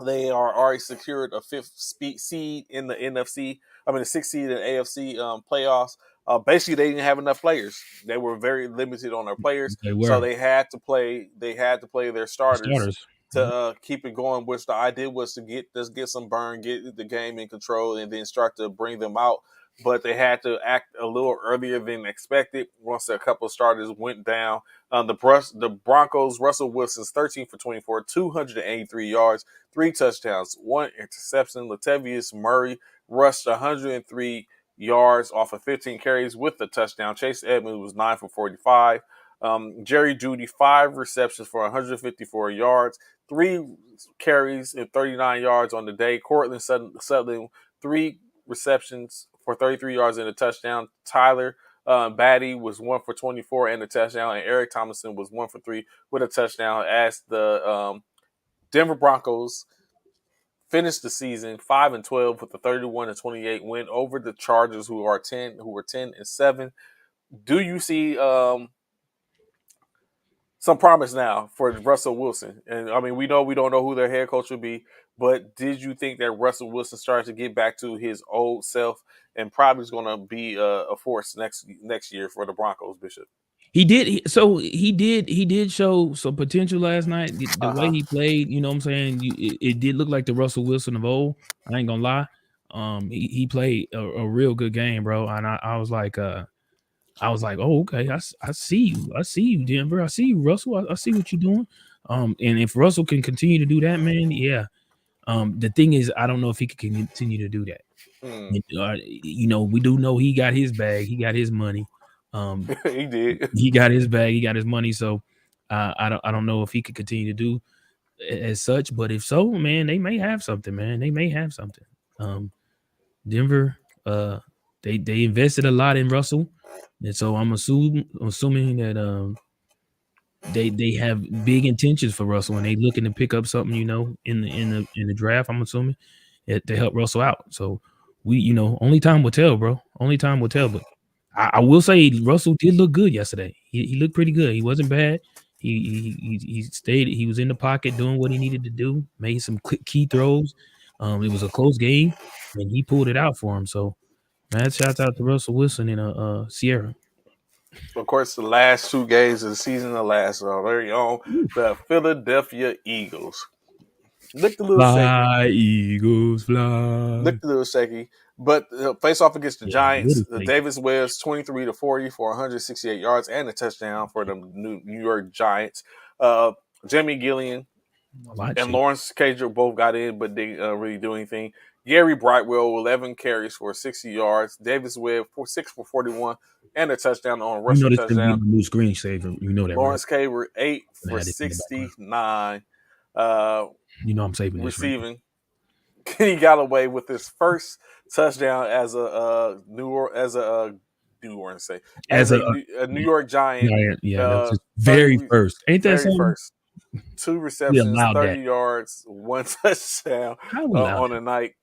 they are already secured a 5th seed in the NFC? I mean, the 6th seed in the AFC playoffs. Basically, they didn't have enough players. They were very limited on their players, so they had to play. They had to play their starters to keep it going. Which the idea was to get some burn, get the game in control, and then start to bring them out. But they had to act a little earlier than expected. Once a couple of starters went down, the Broncos, Russell Wilson's 13 for 24, 283 yards, 3 touchdowns, 1 interception. Latavius Murray rushed 103 yards off of 15 carries with the touchdown. Chase Edmonds was 9 for 45. Jerry Jeudy, 5 receptions for 154 yards, 3 carries and 39 yards on the day. Cortland Sutton, 3 receptions for 33 yards and a touchdown. Tyler Batty was 1 for 24 and a touchdown, and Eric Thomason was 1 for 3 with a touchdown, as the Denver Broncos finished the season 5-12 with a 31-28 win over the Chargers, who were 10-7. Do you see some promise now for Russell Wilson. And I mean, we don't know who their head coach will be, but did you think that Russell Wilson started to get back to his old self and probably is going to be a force next year for the Broncos, Bishop? He did. He did show some potential last night. The way he played, you know what I'm saying? It did look like the Russell Wilson of old. I ain't gonna lie. He played a real good game, bro. And I was like, oh, okay. I see you. I see you, Denver. I see you, Russell. I see what you're doing. And if Russell can continue to do that, man, yeah. The thing is, I don't know if he can continue to do that. You know, we do know he got his bag. He got his money. He did. He got his bag. He got his money. So I don't know if he could continue to do as such. But if so, man, they may have something. Man, they may have something. Denver, they invested a lot in Russell, and so I'm assuming that they have big intentions for Russell, and they looking to pick up something, you know, in the draft. I'm assuming to help Russell out. So we, you know, only time will tell, bro. Only time will tell. But I will say Russell did look good yesterday. He looked pretty good. He wasn't bad. He stayed. He was in the pocket doing what he needed to do. Made some key throws. It was a close game, and he pulled it out for him. So, man, shouts out to Russell Wilson and Sierra. Of course, the last 2 games of the season, the last our very own, the Philadelphia Eagles. Looked a little fly, shaky. Eagles fly. Looked a little shaky. But face off against the Giants, Davis Webb's 23-40 for 168 yards and a touchdown for the New York Giants. Jamie Gillian and Lawrence Cager both got in, but they didn't really do anything. Gary Brightwell, 11 carries for 60 yards. Davis Webb, 6 for 41, and a touchdown on a rushing touchdown. New screensaver. You know that, Lawrence right? Cager, 8 for 69. You know I'm saving this. Receiving. Right? Kenny Galloway with his first touchdown as a New York Giant. Yeah, very first. Ain't that very something? First. 2 receptions, 30 yards, 1 touchdown on the night.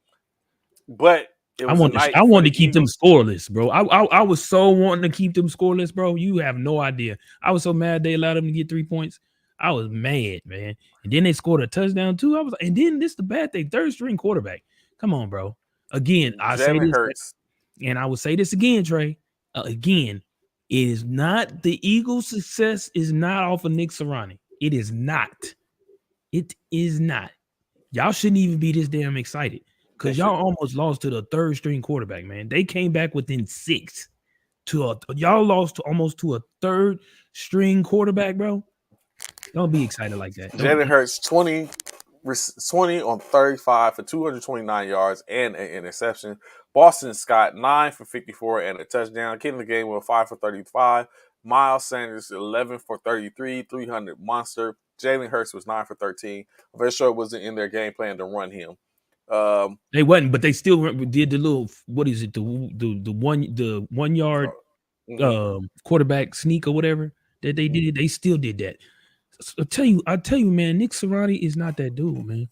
But it was I wanted to keep them scoreless, bro. I was so wanting to keep them scoreless, bro. You have no idea. I was so mad they allowed them to get 3 points. I was mad, man. And then they scored a touchdown too. And then this the bad thing, 3rd string quarterback. Come on, bro. Again, I say this, hurts. And I will say this again, Trey. Again, it is not the Eagles' success is not off of Nick Sirianni. It is not. It is not. Y'all shouldn't even be this damn excited because y'all almost lost to the 3rd string quarterback, man. They came back within 6 y'all lost almost to a 3rd string quarterback, bro. Don't be excited like that. Jalen Hurts 20 on 35 for 229 yards and an interception. Boston Scott 9 for 54 and a touchdown. Kenny Gainwell 5 for 35. Miles Sanders 11 for 33, 300 monster. Jalen Hurts was 9 for 13. I'm very sure it wasn't in their game plan to run him. They wasn't, but they still did the little, what is it, the 1 yard quarterback sneak or whatever that they did. They still did that. I tell you, man, Nick Sirianni is not that dude, man.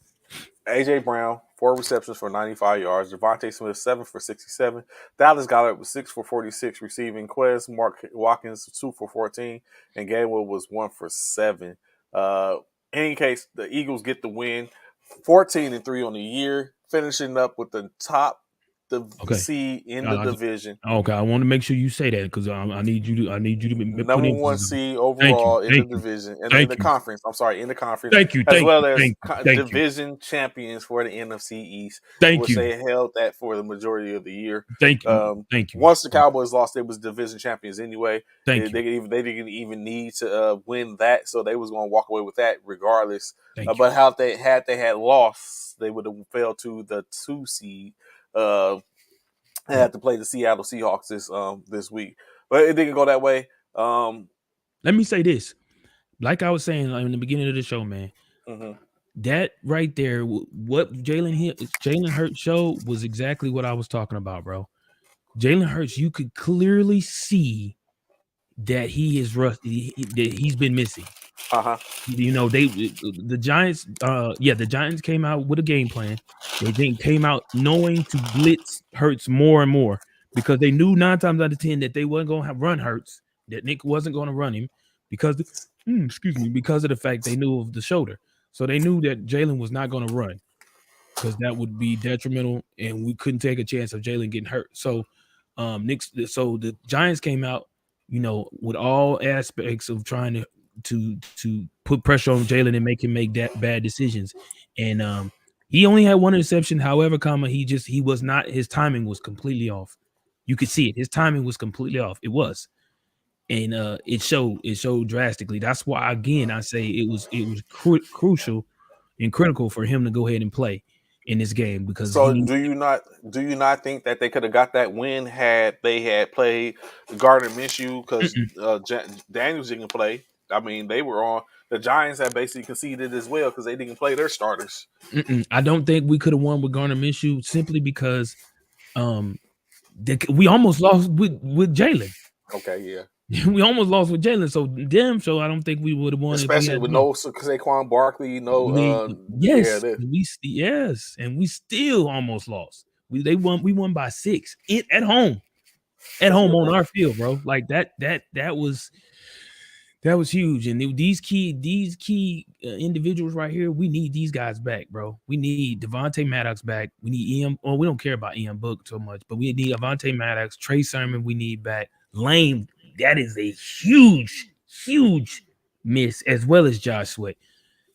AJ Brown, 4 receptions for 95 yards. Devontae Smith, 7 for 67. Dallas Goedert was 6 for 46 receiving. Quez Watkins, 2 for 14. And Gainwell was 1 for 7. In any case, the Eagles get the win. 14-3 on the year, finishing up with the top seed in the division. Okay, I want to make sure you say that because I need you to number 1 seed overall in the division and in the conference. I'm sorry, in the conference. As well as division champions for the NFC East. Which they held that for the majority of the year. Thank you. Once the Cowboys lost, they was division champions anyway. They didn't even need to win that, so they was going to walk away with that regardless. But how they had lost, they would have fell to the 2 seed. They had to play the Seattle Seahawks this week, but it didn't go that way. Let me say this, like I was saying in the beginning of the show, man. That right there, what Jalen Hurts showed was exactly what I was talking about, bro. Jalen Hurts, you could clearly see that he is rusty. That he's been missing. You know, the Giants, the Giants came out with a game plan. They came out knowing to blitz Hurts more and more because they knew 9 times out of 10 that they wasn't going to run Hurts, that Nick wasn't going to run him. because because of the fact they knew of the shoulder. So they knew that Jalen was not going to run because that would be detrimental, and we couldn't take a chance of Jalen getting hurt. So, so the Giants came out, with all aspects of trying to put pressure on Jalen and make him make that bad decisions, and he only had one interception. However, he was not. His timing was completely off. You could see it. His timing was completely off. It was, and it showed drastically. That's why, again, I say it was crucial and critical for him to go ahead and play in this game because So do you not think that they could have got that win had they had played Gardner Minshew because Daniels didn't play? I mean, they were on the Giants had basically conceded as well because they didn't play their starters. I don't think we could have won with Gardner Minshew simply because we almost lost with Jalen. Okay, yeah. We almost lost with Jalen, so damn sure I don't think we would have won. Especially with no Saquon Barkley, yes, and we still almost lost. We won by 6 at home on our field, bro. Like that was huge. And these key individuals right here, we need these guys back, bro. We need Devontae Maddox back. We need Ian. Well, we don't care about Ian Book so much, but we need Devontae Maddox, Trey Sermon. We need back Lane. That is a huge miss, as well as Josh Sweat.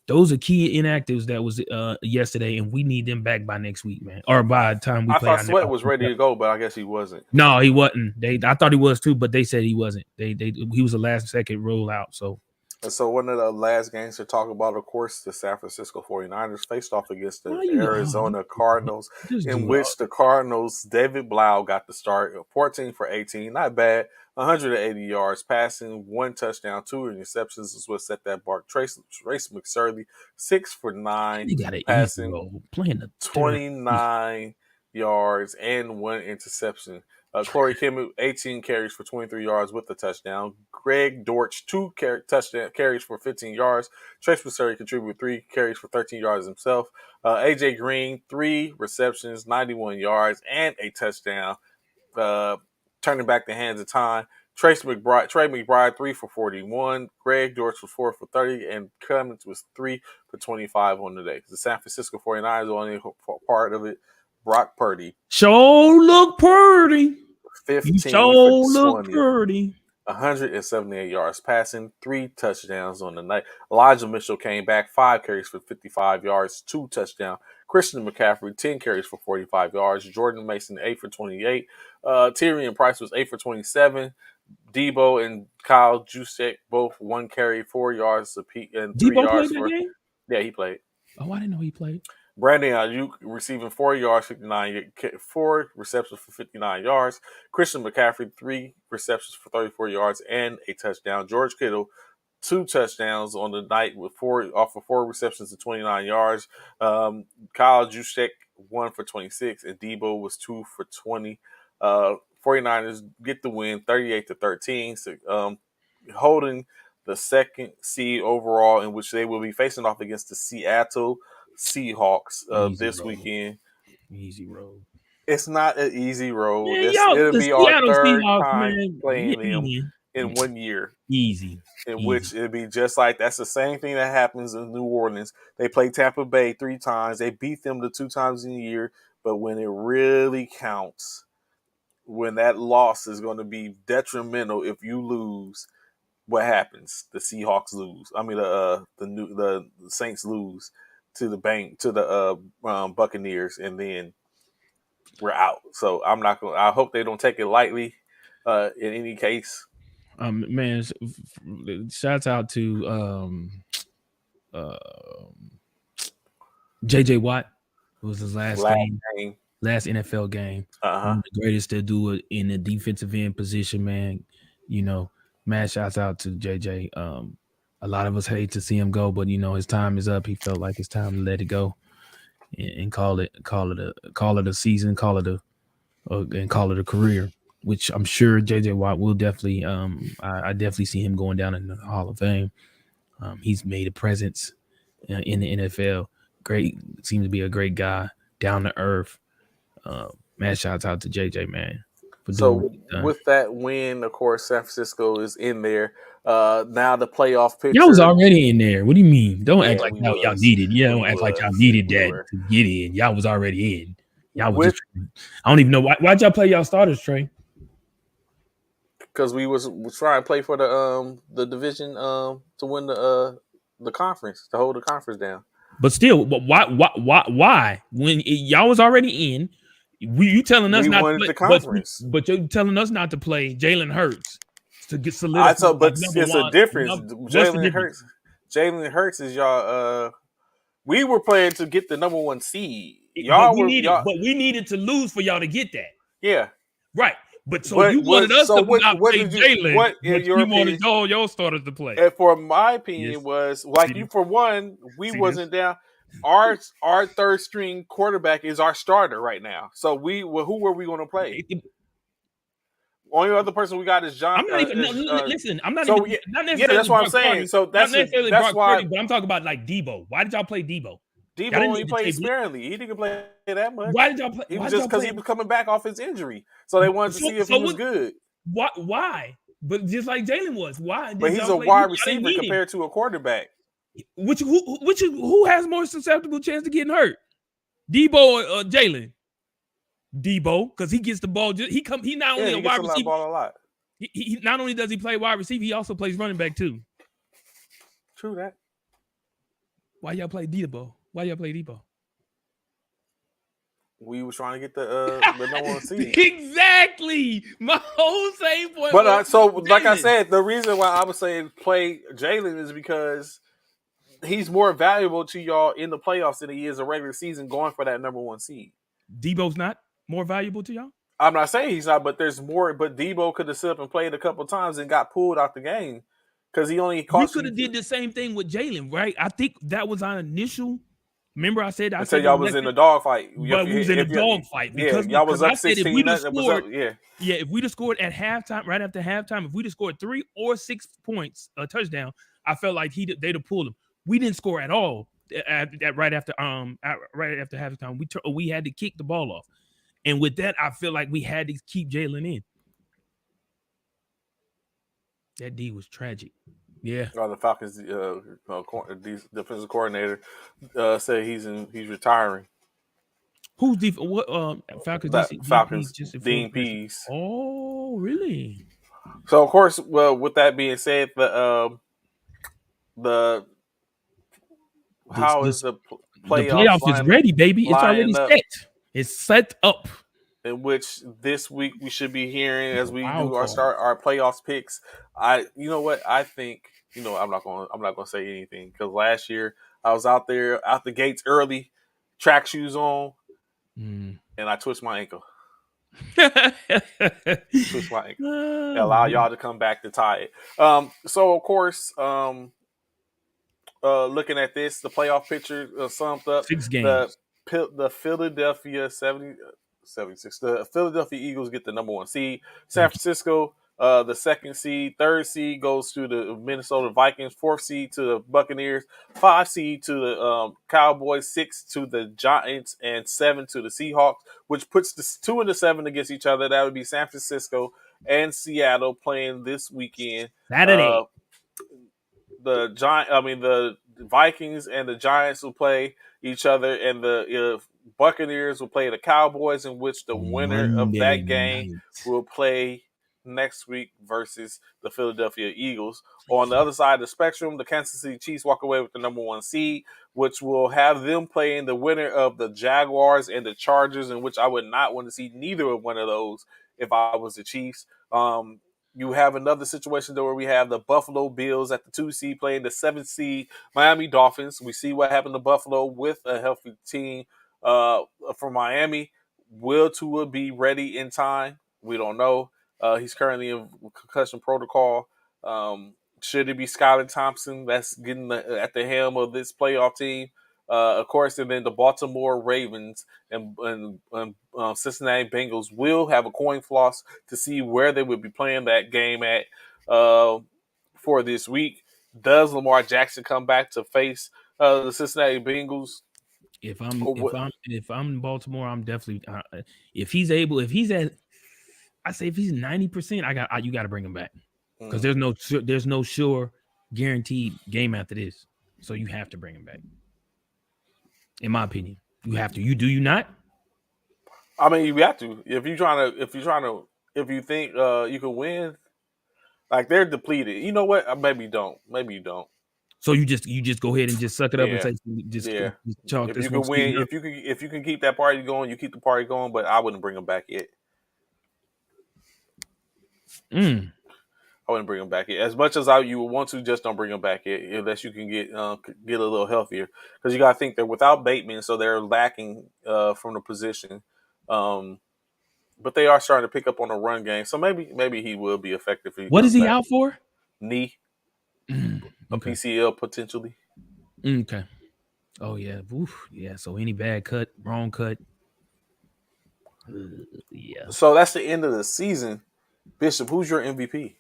Those are key inactives that was yesterday, and we need them back by next week, man. Or by the time we play. I thought Sweat was ready to go, but I guess he wasn't. No, he wasn't. I thought he was too, but they said he wasn't. He was a last second rollout. So. And so one of the last games to talk about, of course, the San Francisco 49ers faced off against the Arizona Cardinals, in which the Cardinals, David Blau got the start, 14 for 18, not bad, 180 yards passing, 1 touchdown, 2 interceptions is what set that mark. Trace McSorley, 6 for 9, passing, 29 yards, and 1 interception. Corey Kimmett, 18 carries for 23 yards with the touchdown. Greg Dortch, 2 touchdown carries for 15 yards. Trace McSorley contributed 3 carries for 13 yards himself. AJ Green, 3 receptions, 91 yards, and a touchdown. Turning back the hands of time. Trey McBride, 3 for 41. Greg Dortch was 4 for 30, and Cummins was 3 for 25 on the day. The San Francisco 49ers are only part of it. Brock Purdy. Look pretty. 15 for 20. 178 yards passing, 3 touchdowns on the night. Elijah Mitchell came back, 5 carries for 55 yards, 2 touchdowns. Christian McCaffrey, 10 carries for 45 yards. Jordan Mason, 8 for 28. Tyrion Price was 8 for 27. Debo and Kyle Juszczyk both 1 carry, 4 yards apiece, and 3 Debo yards played that game? Yeah, he played. Oh, I didn't know he played. Brandon Ayuk receiving 4 receptions for 59 yards. Christian McCaffrey, 3 receptions for 34 yards and a touchdown. George Kittle, 2 touchdowns on the night with 4 receptions and 29 yards. Kyle Juszczyk, 1 for 26, and Debo was 2 for 20. 49ers get the win, 38-13, holding the second seed overall, in which they will be facing off against the Seattle Seahawks this weekend. Easy road. It's not an easy road. Man, it'll be our third time playing them in 1 year. Easy. Which it'll be just like that's the same thing that happens in New Orleans. They play Tampa Bay 3 times. They beat them the 2 times in a year. But when it really counts, when that loss is going to be detrimental if you lose, what happens? The Seahawks lose. I mean, the Saints lose to the Buccaneers, and then we're out. So I'm not going. I hope they don't take it lightly. In any case, man, shouts out to JJ Watt. It was his last game. Last NFL game. One of the greatest to do it in the defensive end position, man. Man, shouts out to JJ. A lot of us hate to see him go, but his time is up. He felt like it's time to let it go and call it a season, call it a career, which I'm sure JJ Watt will definitely. I definitely see him going down in the Hall of Fame. He's made a presence in the NFL. Great, seems to be a great guy, down to earth. Man, shouts out to JJ, man. So with that win, of course, San Francisco is in there. Now the playoff picture. Y'all was already in there. What do you mean? Don't act like y'all was. needed. Yeah, We don't act like y'all was. needed We that were. to get in. Y'all was already in. Y'all was With- just. I don't even know why'd y'all play y'all starters, Trey. Because we was trying to play for the division to win the conference, to hold the conference down. But still, but why? When y'all was already in, you telling us We not to wanted play, the conference. but you're telling us not to play Jalen Hurts to get solidified. But it's a difference. What's the difference? Jalen Hurts is y'all. We were playing to get the number 1 seed. But we needed to lose for y'all to get that. Yeah. Right. But you wanted us to not play Jalen, but you wanted all your starters to play. And for my opinion was like you for one, we wasn't down. Our third string quarterback is our starter right now. So who were we going to play? Only other person we got is John. I'm not even listen. I'm not so, even not necessarily. Yeah, that's what I'm saying. So that's why. Purdy, but I'm talking about like Debo. Why did y'all play Debo? Debo only played sparingly. He didn't play that much. Why did y'all play? He was just because he was coming back off his injury, so they wanted to see if he was good. Why? But just like Jalen was, why? But he's a wide receiver compared to a quarterback. Who has more susceptible chance of getting hurt? Debo or Jalen? Debo, because he gets the ball. He not only a wide receiver. Ball a lot. He not only does he play wide receiver, he also plays running back too. True that. Why y'all play Debo? We was trying to get the number 1 seed. Exactly. My whole same point. But so like I said, the reason why I was saying play Jalen is because he's more valuable to y'all in the playoffs than he is a regular season going for that number 1 seed. Debo's not more valuable to y'all? I'm not saying he's not, but there's more. But Debo could have sit up and played a couple times and got pulled out the game because he only cost. We could have did the same thing with Jalen, right? I think that was our initial. Remember, I said y'all was in a dogfight. But we was in a dogfight because y'all was up 16. If we'd have scored at halftime, right after halftime, if we'd have scored 3 or 6 points, a touchdown, I felt like they'd have pulled him. We didn't score at all right after halftime. We had to kick the ball off, and with that, I feel like we had to keep Jalen in. That D was tragic. Yeah. The Falcons defensive coordinator said he's retiring. Who's Falcons? Falcons Dean Pease. Oh, really? So of course, well, with that being said, the playoff is ready, baby. It's already set. It's set up. In which this week we should be hearing as we do our playoffs picks. You know what? I think, I'm not gonna say anything because last year I was out there out the gates early, track shoes on, and I twist my ankle. Twist my ankle. Allow y'all to come back to tie it. So of course, looking at this, the playoff picture summed up 6 games. The Philadelphia 76. The Philadelphia Eagles get the number 1 seed. San Francisco, the 2nd seed. 3rd seed goes to the Minnesota Vikings. 4th seed to the Buccaneers. 5th seed to the Cowboys. 6th to the Giants. And 7th to the Seahawks, which puts the 2 and the 7 against each other. That would be San Francisco and Seattle playing this weekend. Saturday. The Vikings and the Giants will play each other, and the Buccaneers will play the Cowboys, in which the winner of that game will play next week versus the Philadelphia Eagles. On the other side of the spectrum, the Kansas City Chiefs walk away with the number 1 seed, which will have them playing the winner of the Jaguars and the Chargers, in which I would not want to see neither of one of those if I was the Chiefs. You have another situation where we have the Buffalo Bills at the 2 seed playing the 7th seed Miami Dolphins. We see what happened to Buffalo with a healthy team from Miami. Will Tua be ready in time? We don't know. He's currently in concussion protocol. Should it be Skylar Thompson that's getting at the helm of this playoff team? Of course, and then the Baltimore Ravens and Cincinnati Bengals will have a coin toss to see where they would be playing that game at for this week. Does Lamar Jackson come back to face the Cincinnati Bengals? If I'm in Baltimore, I'm definitely if he's at. I say if he's 90%, you got to bring him back because Mm. there's no sure guaranteed game after this, so you have to bring him back. In my opinion, you have to. You not? I mean, you have to if you think you can win. Like they're depleted. You know what? Maybe you don't. Maybe you don't. So you just go ahead and just suck it up and Yeah, say just yeah. chalk If this you one can win, season up. if you can keep that party going, you keep the party going. But I wouldn't bring them back yet. I wouldn't bring them back yet. As much as you would want to, just don't bring them back yet, unless you can get a little healthier. Because you got to think they're without Bateman, so they're lacking from the position. But they are starting to pick up on the run game, so maybe he will be effective if he What is comes he back. out for? Knee, a Okay. PCL potentially. Okay. Oh yeah. Oof. Yeah. So any bad cut, wrong cut. Yeah. So that's the end of the season. Bishop, who's your MVP?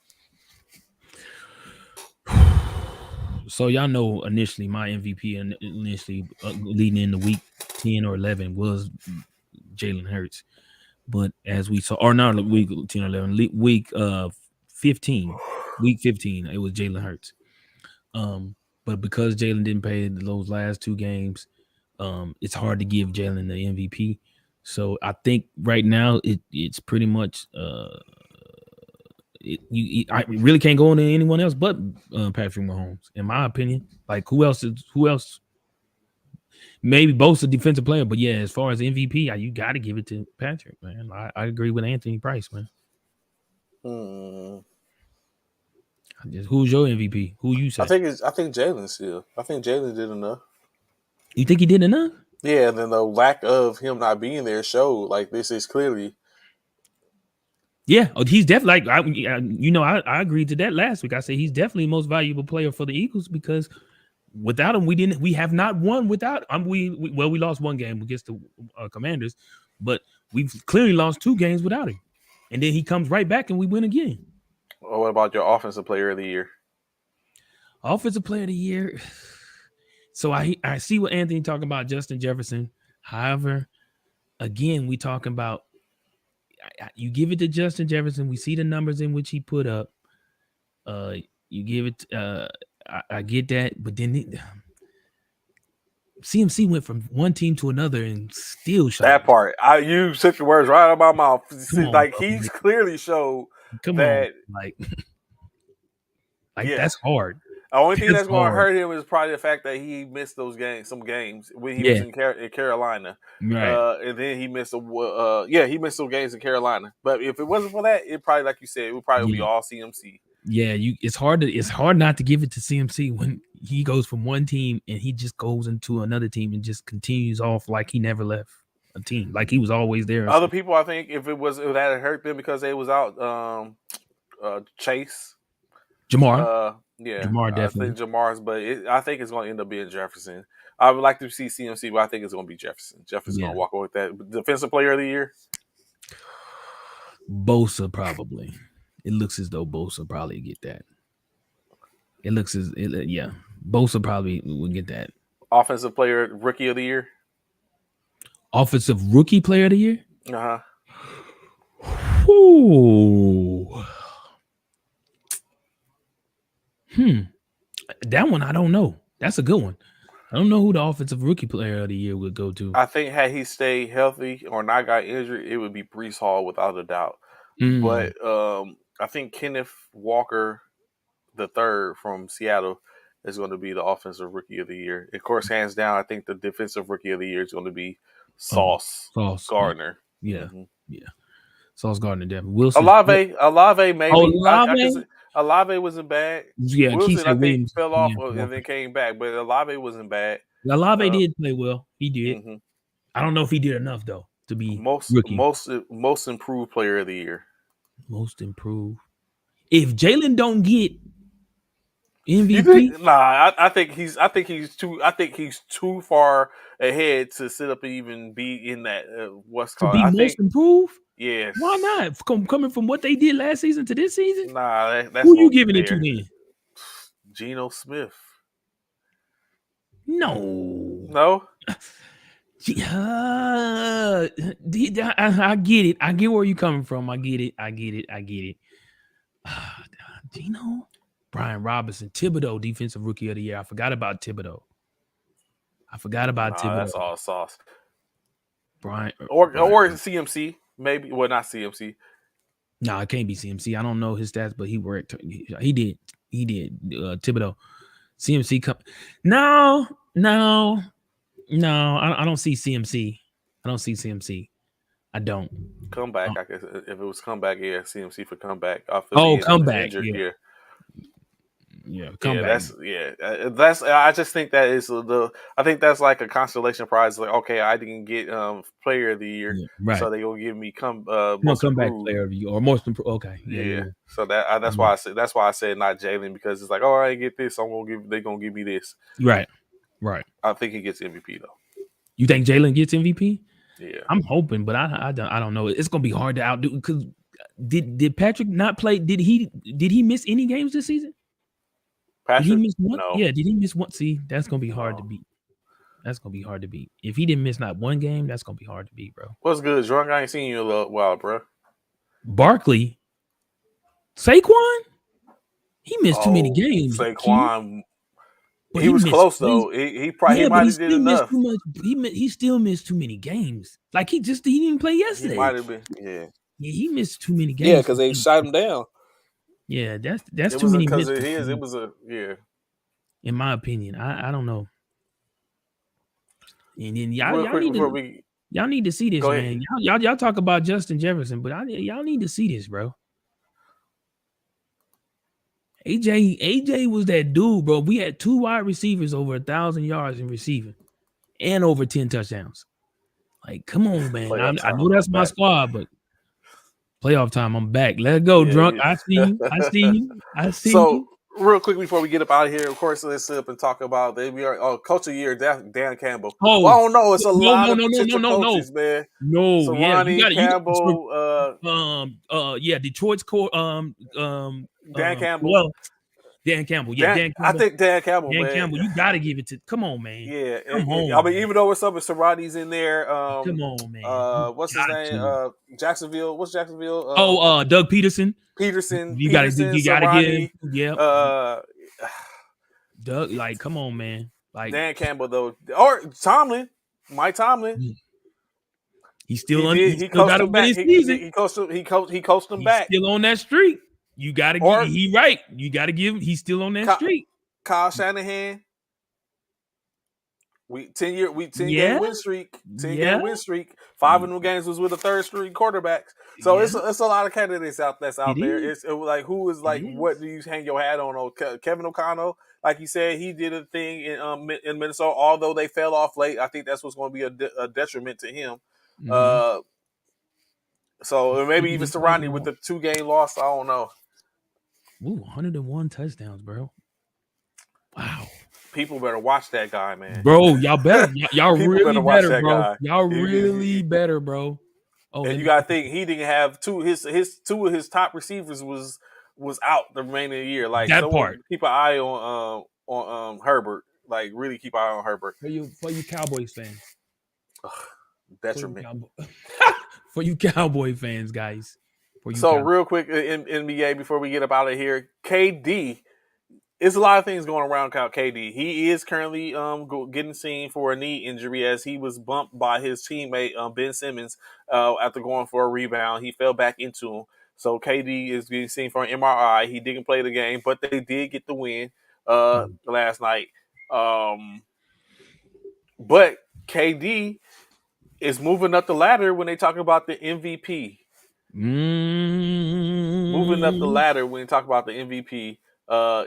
So y'all know initially my MVP and initially leading in the week 10 or 11 was Jalen Hurts. But as we saw, or not week 10 or 11, week 15, it was Jalen Hurts. But because Jalen didn't play those last two games, it's hard to give Jalen the MVP. So I think right now it's pretty much I really can't go into anyone else but Patrick Mahomes, in my opinion. Like who else? Maybe both a defensive player, but yeah, as far as MVP, you got to give it to Patrick, man. I agree with Anthony Price, man. Who's your MVP? Who you say? I think Jalen still. I think Jalen did enough. You think he did enough? Yeah, and then the lack of him not being there showed like this is clearly. Yeah, he's definitely I agreed to that last week. I said he's definitely the most valuable player for the Eagles because without him, we have not won without him. We lost one game against the Commanders, but we've clearly lost two games without him. And then he comes right back and we win again. Well, what about your offensive player of the year? Offensive player of the year. So I see what Anthony talking about, Justin Jefferson. However, again, we talking about you give it to Justin Jefferson. We see the numbers in which he put up. You give it. I get that, but then CMC went from one team to another and still shot. That part, you took the words right out of my mouth. He's clearly showed that. That's hard. The only thing that's going to hurt him is probably the fact that he missed some games when he was in Carolina. Right. And then he missed he missed some games in Carolina. But if it wasn't for that, it probably, like you said, it would probably be all CMC. Yeah, it's hard not to give it to CMC when he goes from one team and he just goes into another team and just continues off like he never left a team, like he was always there. Other people, I think, if that had hurt them because they was out, Chase. Jamar. Jamar definitely. I think Jamar's, but I think it's going to end up being Jefferson. I would like to see CMC, but I think it's going to be Jefferson. Jefferson's going to walk away with that. Defensive player of the year? Bosa, probably. It looks as though Bosa probably get that. Bosa probably would get that. Offensive player, rookie of the year? Offensive rookie player of the year? Uh-huh. Ooh. That one I don't know. That's a good one. I don't know who the offensive rookie player of the year would go to. I think had he stayed healthy or not got injured, it would be Breece Hall without a doubt. But I think Kenneth Walker III from Seattle is going to be the offensive rookie of the year. Of course, hands down, I think the defensive rookie of the year is going to be Sauce Gardner. Yeah. Sauce Gardner, definitely. Wilson. Olave maybe. Olave wasn't bad. Yeah, Wilson, I think, fell off and then came back, but Olave wasn't bad. Olave did play well. He did. Mm-hmm. I don't know if he did enough though to be rookie. Most improved player of the year. Most improved. If Jalen don't get MVP, I think he's too far ahead to sit up and even be in that most improved. Yes. Why not? Coming from what they did last season to this season? That's who you giving it to then? Geno Smith. No. I get it. I get where you're coming from. I get it. Gino, Brian Robinson, Thibodeau, defensive rookie of the year. I forgot about Thibodeau. Nah, that's all sauce. Brian Or CMC, maybe. Well, not CMC. No, it can't be CMC. I don't know his stats, but he worked. He did. Thibodeau. CMC come. No. I don't see CMC. I don't. Comeback, I guess. If it was comeback, yeah, CMC for comeback. Comeback. Injured, yeah. Yeah, comeback. That's. I just think that is I think that's like a consolation prize. Like, okay, I didn't get player of the year, right? So they gonna give me most comeback player of the year or most improved. Okay, yeah. So that's why I said not Jalen, because it's like, oh, I get this, they're gonna give me this. Right. I think he gets MVP though. You think Jalen gets MVP? Yeah, I'm hoping, but I don't know. It's gonna be hard to outdo because did Patrick not play? Did he miss any games this season? Patrick? Did he miss one? No. Yeah, did he miss one? See, that's gonna be hard to beat. If he didn't miss not one game, that's gonna be hard to beat, bro. What's good, Drunk? I ain't seen you in a little while, bro. Barkley, Saquon, he missed too many games. Saquon, but he was close though. He might have did enough. Too much. He still missed too many games. Like he didn't play yesterday. He might have been, yeah. He missed too many games. Yeah, because they shot him down. Yeah, that's too many. Because it was a in my opinion, I don't know. And then y'all need to see this, man. Y'all talk about Justin Jefferson, but y'all need to see this, bro. AJ was that dude, bro. We had 2 wide receivers over 1,000 yards in receiving and over 10 touchdowns. Like, come on, man. I know that's my squad, but playoff time, I'm back. Let's go, Drunk. Yeah. I see you. Real quick before we get up out of here, of course, let's sit up and talk about Coach of the Year, Dan Campbell. Oh, well, I don't know. It's a lot of potential coaches, man. No, Ronnie Campbell. Detroit's core. Dan Campbell. Well, Dan Campbell. Yeah, Dan Campbell. I think Dan Campbell. Dan Campbell, you got to give it to. Come on, man. Yeah, come on. I mean, even though it's some of Serrati's in there. Come on, man. What's his name? Jacksonville. What's Jacksonville? Doug Peterson. You got to give. Yeah. Doug, like, come on, man. Like Dan Campbell though, or Tomlin, Mike Tomlin. He's still he coached him back. He coached him back. Still on that streak. You got to give. He right. You got to give. He's still on that streak. Kyle Shanahan. 10 game win streak. 10-game win streak. 5 of them games was with a third string quarterbacks. So it's a lot of candidates out there. It's like, who is like, what do you hang your hat on? Kevin O'Connell, like you said, he did a thing in Minnesota. Although they fell off late, I think that's what's going to be a detriment to him. Mm-hmm. So maybe even Serrani with the 2-game loss. I don't know. Ooh, 101 touchdowns, bro. Wow. People better watch that guy, man. Bro, y'all better. Y'all really better, bro. Guy. Y'all really better, bro. Oh, and you gotta think he didn't have two of his top receivers was out the remainder of the year. Like that part. Keep an eye on Herbert. Like really keep an eye on Herbert. For you Cowboys fans. Detriment. For you Cowboy fans, guys. Real quick in NBA before we get up out of here, KD. It's a lot of things going around KD. He is currently getting seen for a knee injury as he was bumped by his teammate Ben Simmons after going for a rebound. He fell back into him. So KD is getting seen for an MRI. He didn't play the game, but they did get the win last night. But KD is moving up the ladder when they talk about the MVP. Moving up the ladder when they talk about the MVP.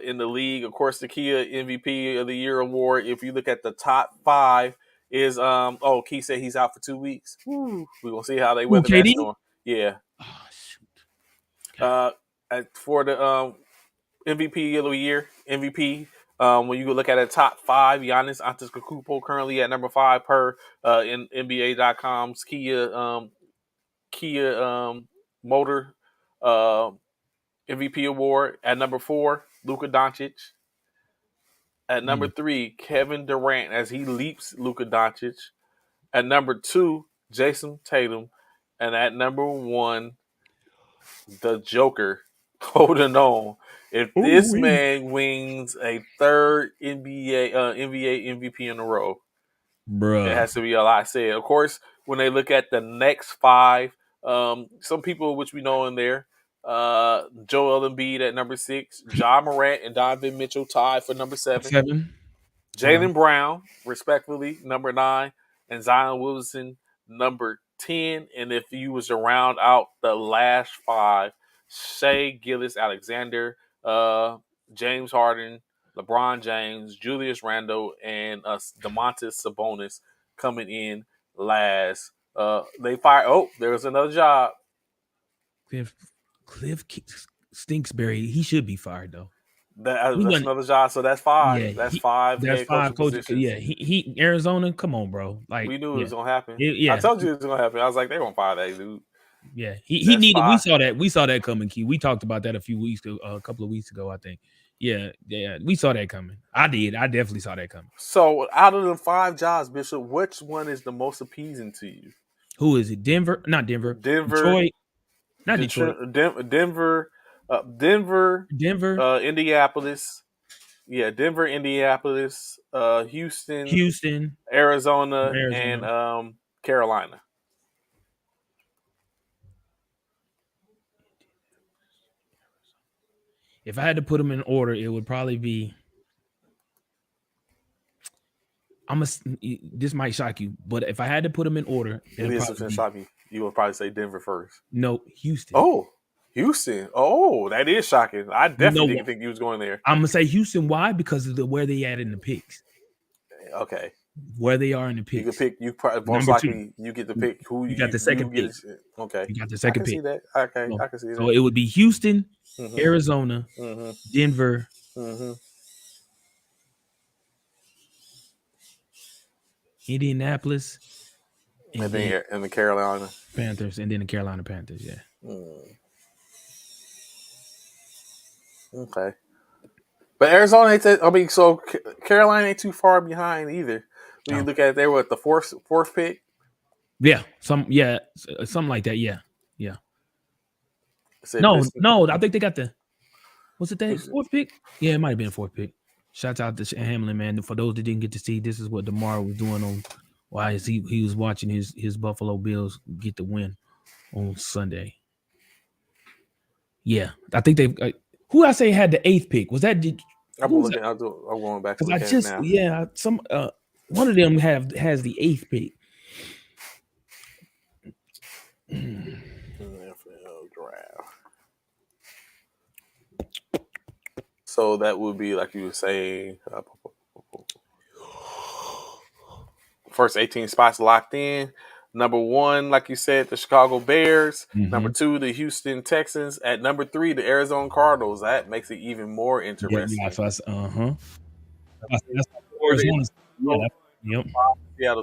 In the league, of course, the Kia MVP of the Year award. If you look at the top 5, is Key said he's out for 2 weeks. We're gonna see how they weather that storm. Yeah. Oh, shoot. For the MVP of the Year, when you look at the top 5, Giannis Antetokounmpo currently at number 5 per in NBA.com's Kia Motor MVP award. At number 4, Luka Doncic. At number 3, Kevin Durant as he leaps Luka Doncic. At number 2, Jason Tatum, and at number 1, the Joker holding on. If this man wins a third NBA MVP in a row, it Bruh. has to be a lot said. Of course, when they look at the next 5, some people which we know in there, Joel Embiid at number 6, John Morant and Donovan Mitchell tied for number 7, 7. Jaylen Brown, respectfully, number 9, and Zion Williamson, number 10. And if you was to round out the last 5, Shea Gillis Alexander, James Harden, LeBron James, Julius Randle, and DeMontis Sabonis coming in last. They fired. Oh, there was another job. Cliff Stinksbury, he should be fired though. That's another job. So that's 5. Yeah, That's 5 that's head coaching 5 coaches. positions. Yeah, he Arizona. Come on, bro. Like We knew it was gonna happen. Yeah, I told you it was gonna happen. I was like, they're gonna fire that dude. Yeah, he needed. 5. We saw that coming. Key. We talked about that a couple of weeks ago. I think. Yeah, we saw that coming. I did. I definitely saw that coming. So, out of the 5 jobs, Bishop, which one is the most appeasing to you? Who is it? Denver? Not Denver. Detroit. Not Detroit. Denver. Indianapolis. Yeah, Denver, Indianapolis, Houston, Arizona, and Carolina. If I had to put them in order, it would probably be. This might shock you, but if I had to put them in order, This is gonna shock me. You would probably say Denver first. No, Houston. Oh, Houston. Oh, that is shocking. I definitely didn't think you was going there. I'm gonna say Houston. Why? Because of where they at in the picks. Okay. Where they are in the picks. You can pick. You probably most likely you get to pick who you got the second pick. Okay. You got the second pick. I can see that. Okay, I can see that. So it would be Houston, Arizona, Denver, Indianapolis, and the Carolina Panthers, and then the Carolina Panthers. Yeah. Okay. But Arizona ain't so Carolina ain't too far behind either. When you look at it, they were at the fourth pick. Yeah, something like that. Yeah. No, I think they got was it that 4th pick? Yeah, it might have been 4th pick. Shout out to Hamlin, man. For those that didn't get to see, this is what DeMar was doing on why he was watching his Buffalo Bills get the win on Sunday. Yeah, I think they who I say had the 8th pick. Was that I'm going back because I just now. One of them has the 8th pick. Draft. So that would be like you were saying. First 18 spots locked in. Number 1, like you said, the Chicago Bears. Number 2, the Houston Texans. At number 3, the Arizona Cardinals. That makes it even more interesting. Seattle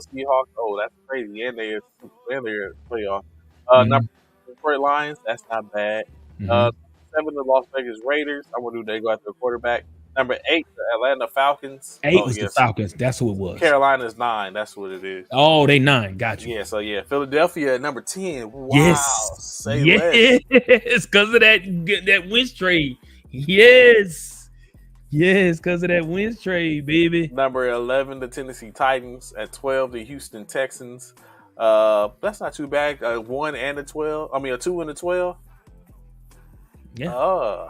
Seahawks. Oh, that's crazy. And they're playoff. Number 2, Detroit Lions. That's not bad. 7, the Las Vegas Raiders. I wonder who they go after the quarterback. Number 8, the Atlanta Falcons. 8 was the Falcons. That's who it was. Carolina's 9. That's what it is. Oh, they 9. Got you. Yeah, so Philadelphia at number 10. Wow. Yes. Say less. Yes, because of that Wentz trade. Yes, because of that Wentz trade, baby. Number 11, the Tennessee Titans. At 12, the Houston Texans. That's not too bad. 1 and a 12. I mean, a 2 and a 12. Yeah.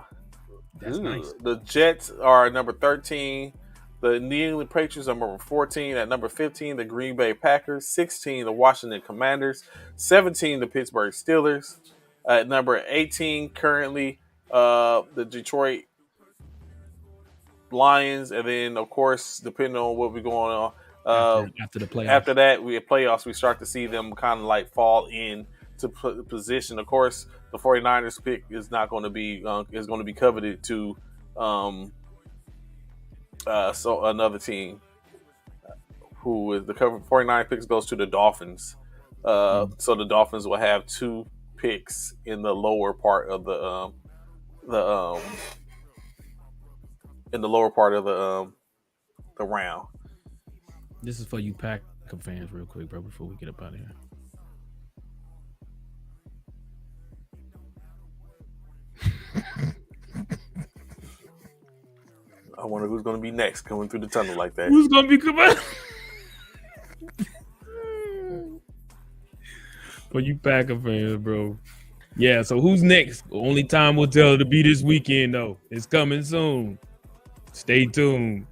That's nice. The Jets are number 13. The New England Patriots are number 14. At number 15, the Green Bay Packers. 16, the Washington Commanders. 17, the Pittsburgh Steelers. At number 18, currently, the Detroit Lions. And then, of course, depending on what we're going on, after the playoffs. After that, we start to see them kind of like fall in to position. Of course, the 49ers pick is not going to be is going to be coveted to so another team who is the 49 picks goes to the Dolphins. So the Dolphins will have 2 picks in the lower part of the This is for you Packer fans real quick, bro, before we get up out of here. wonder who's going to be next coming through the tunnel like that. Who's gonna be coming? For you Packer fans, bro. Yeah, so who's next? Only time will tell. To be this weekend, though. It's coming soon. Stay tuned.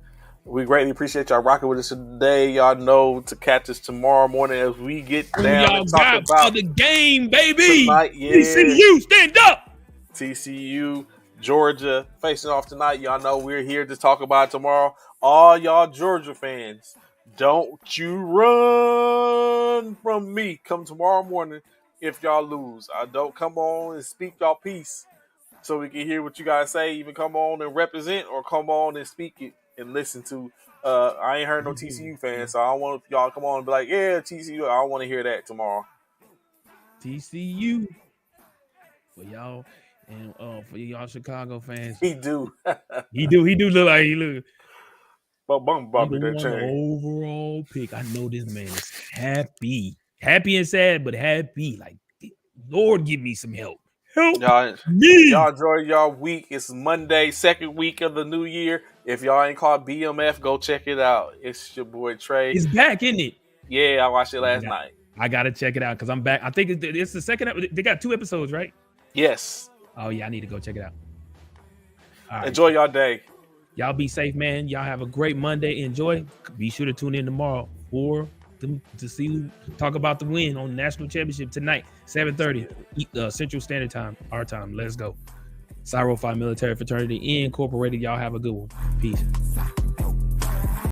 We greatly appreciate y'all rocking with us today. Y'all know to catch us tomorrow morning as we get down y'all and talk got about for the game, baby. tonight. Yeah. TCU, stand up. TCU, Georgia facing off tonight. Y'all know we're here to talk about it tomorrow. All y'all Georgia fans, don't you run from me. Come tomorrow morning if y'all lose. Don't come on and speak y'all piece so we can hear what you guys say. Even come on and represent or come on and speak it and listen to. I ain't heard no TCU fans, so I don't want y'all to come on and be like, yeah, TCU. I don't want to hear that tomorrow. TCU for y'all and for y'all Chicago fans. He do. He do look like he look. Bobby that Number one chain. overall pick. I know this man is happy and sad, but happy. Like, Lord, give me some help. Help me. Y'all enjoy y'all week. It's Monday, second week of the new year. If y'all ain't called BMF, go check it out. It's your boy Trey. It's back, isn't it? Yeah, I watched it last night. I gotta check it out because I'm back. I think it's the second. They got 2 episodes, right? Yes. Oh yeah, I need to go check it out. All right. Enjoy y'all day. Y'all be safe, man. Y'all have a great Monday. Enjoy. Be sure to tune in tomorrow to talk about the win on the national championship tonight, 7:30 Central Standard Time, our time. Let's go. Cyro Phi Military Fraternity Incorporated. Y'all have a good one. Peace.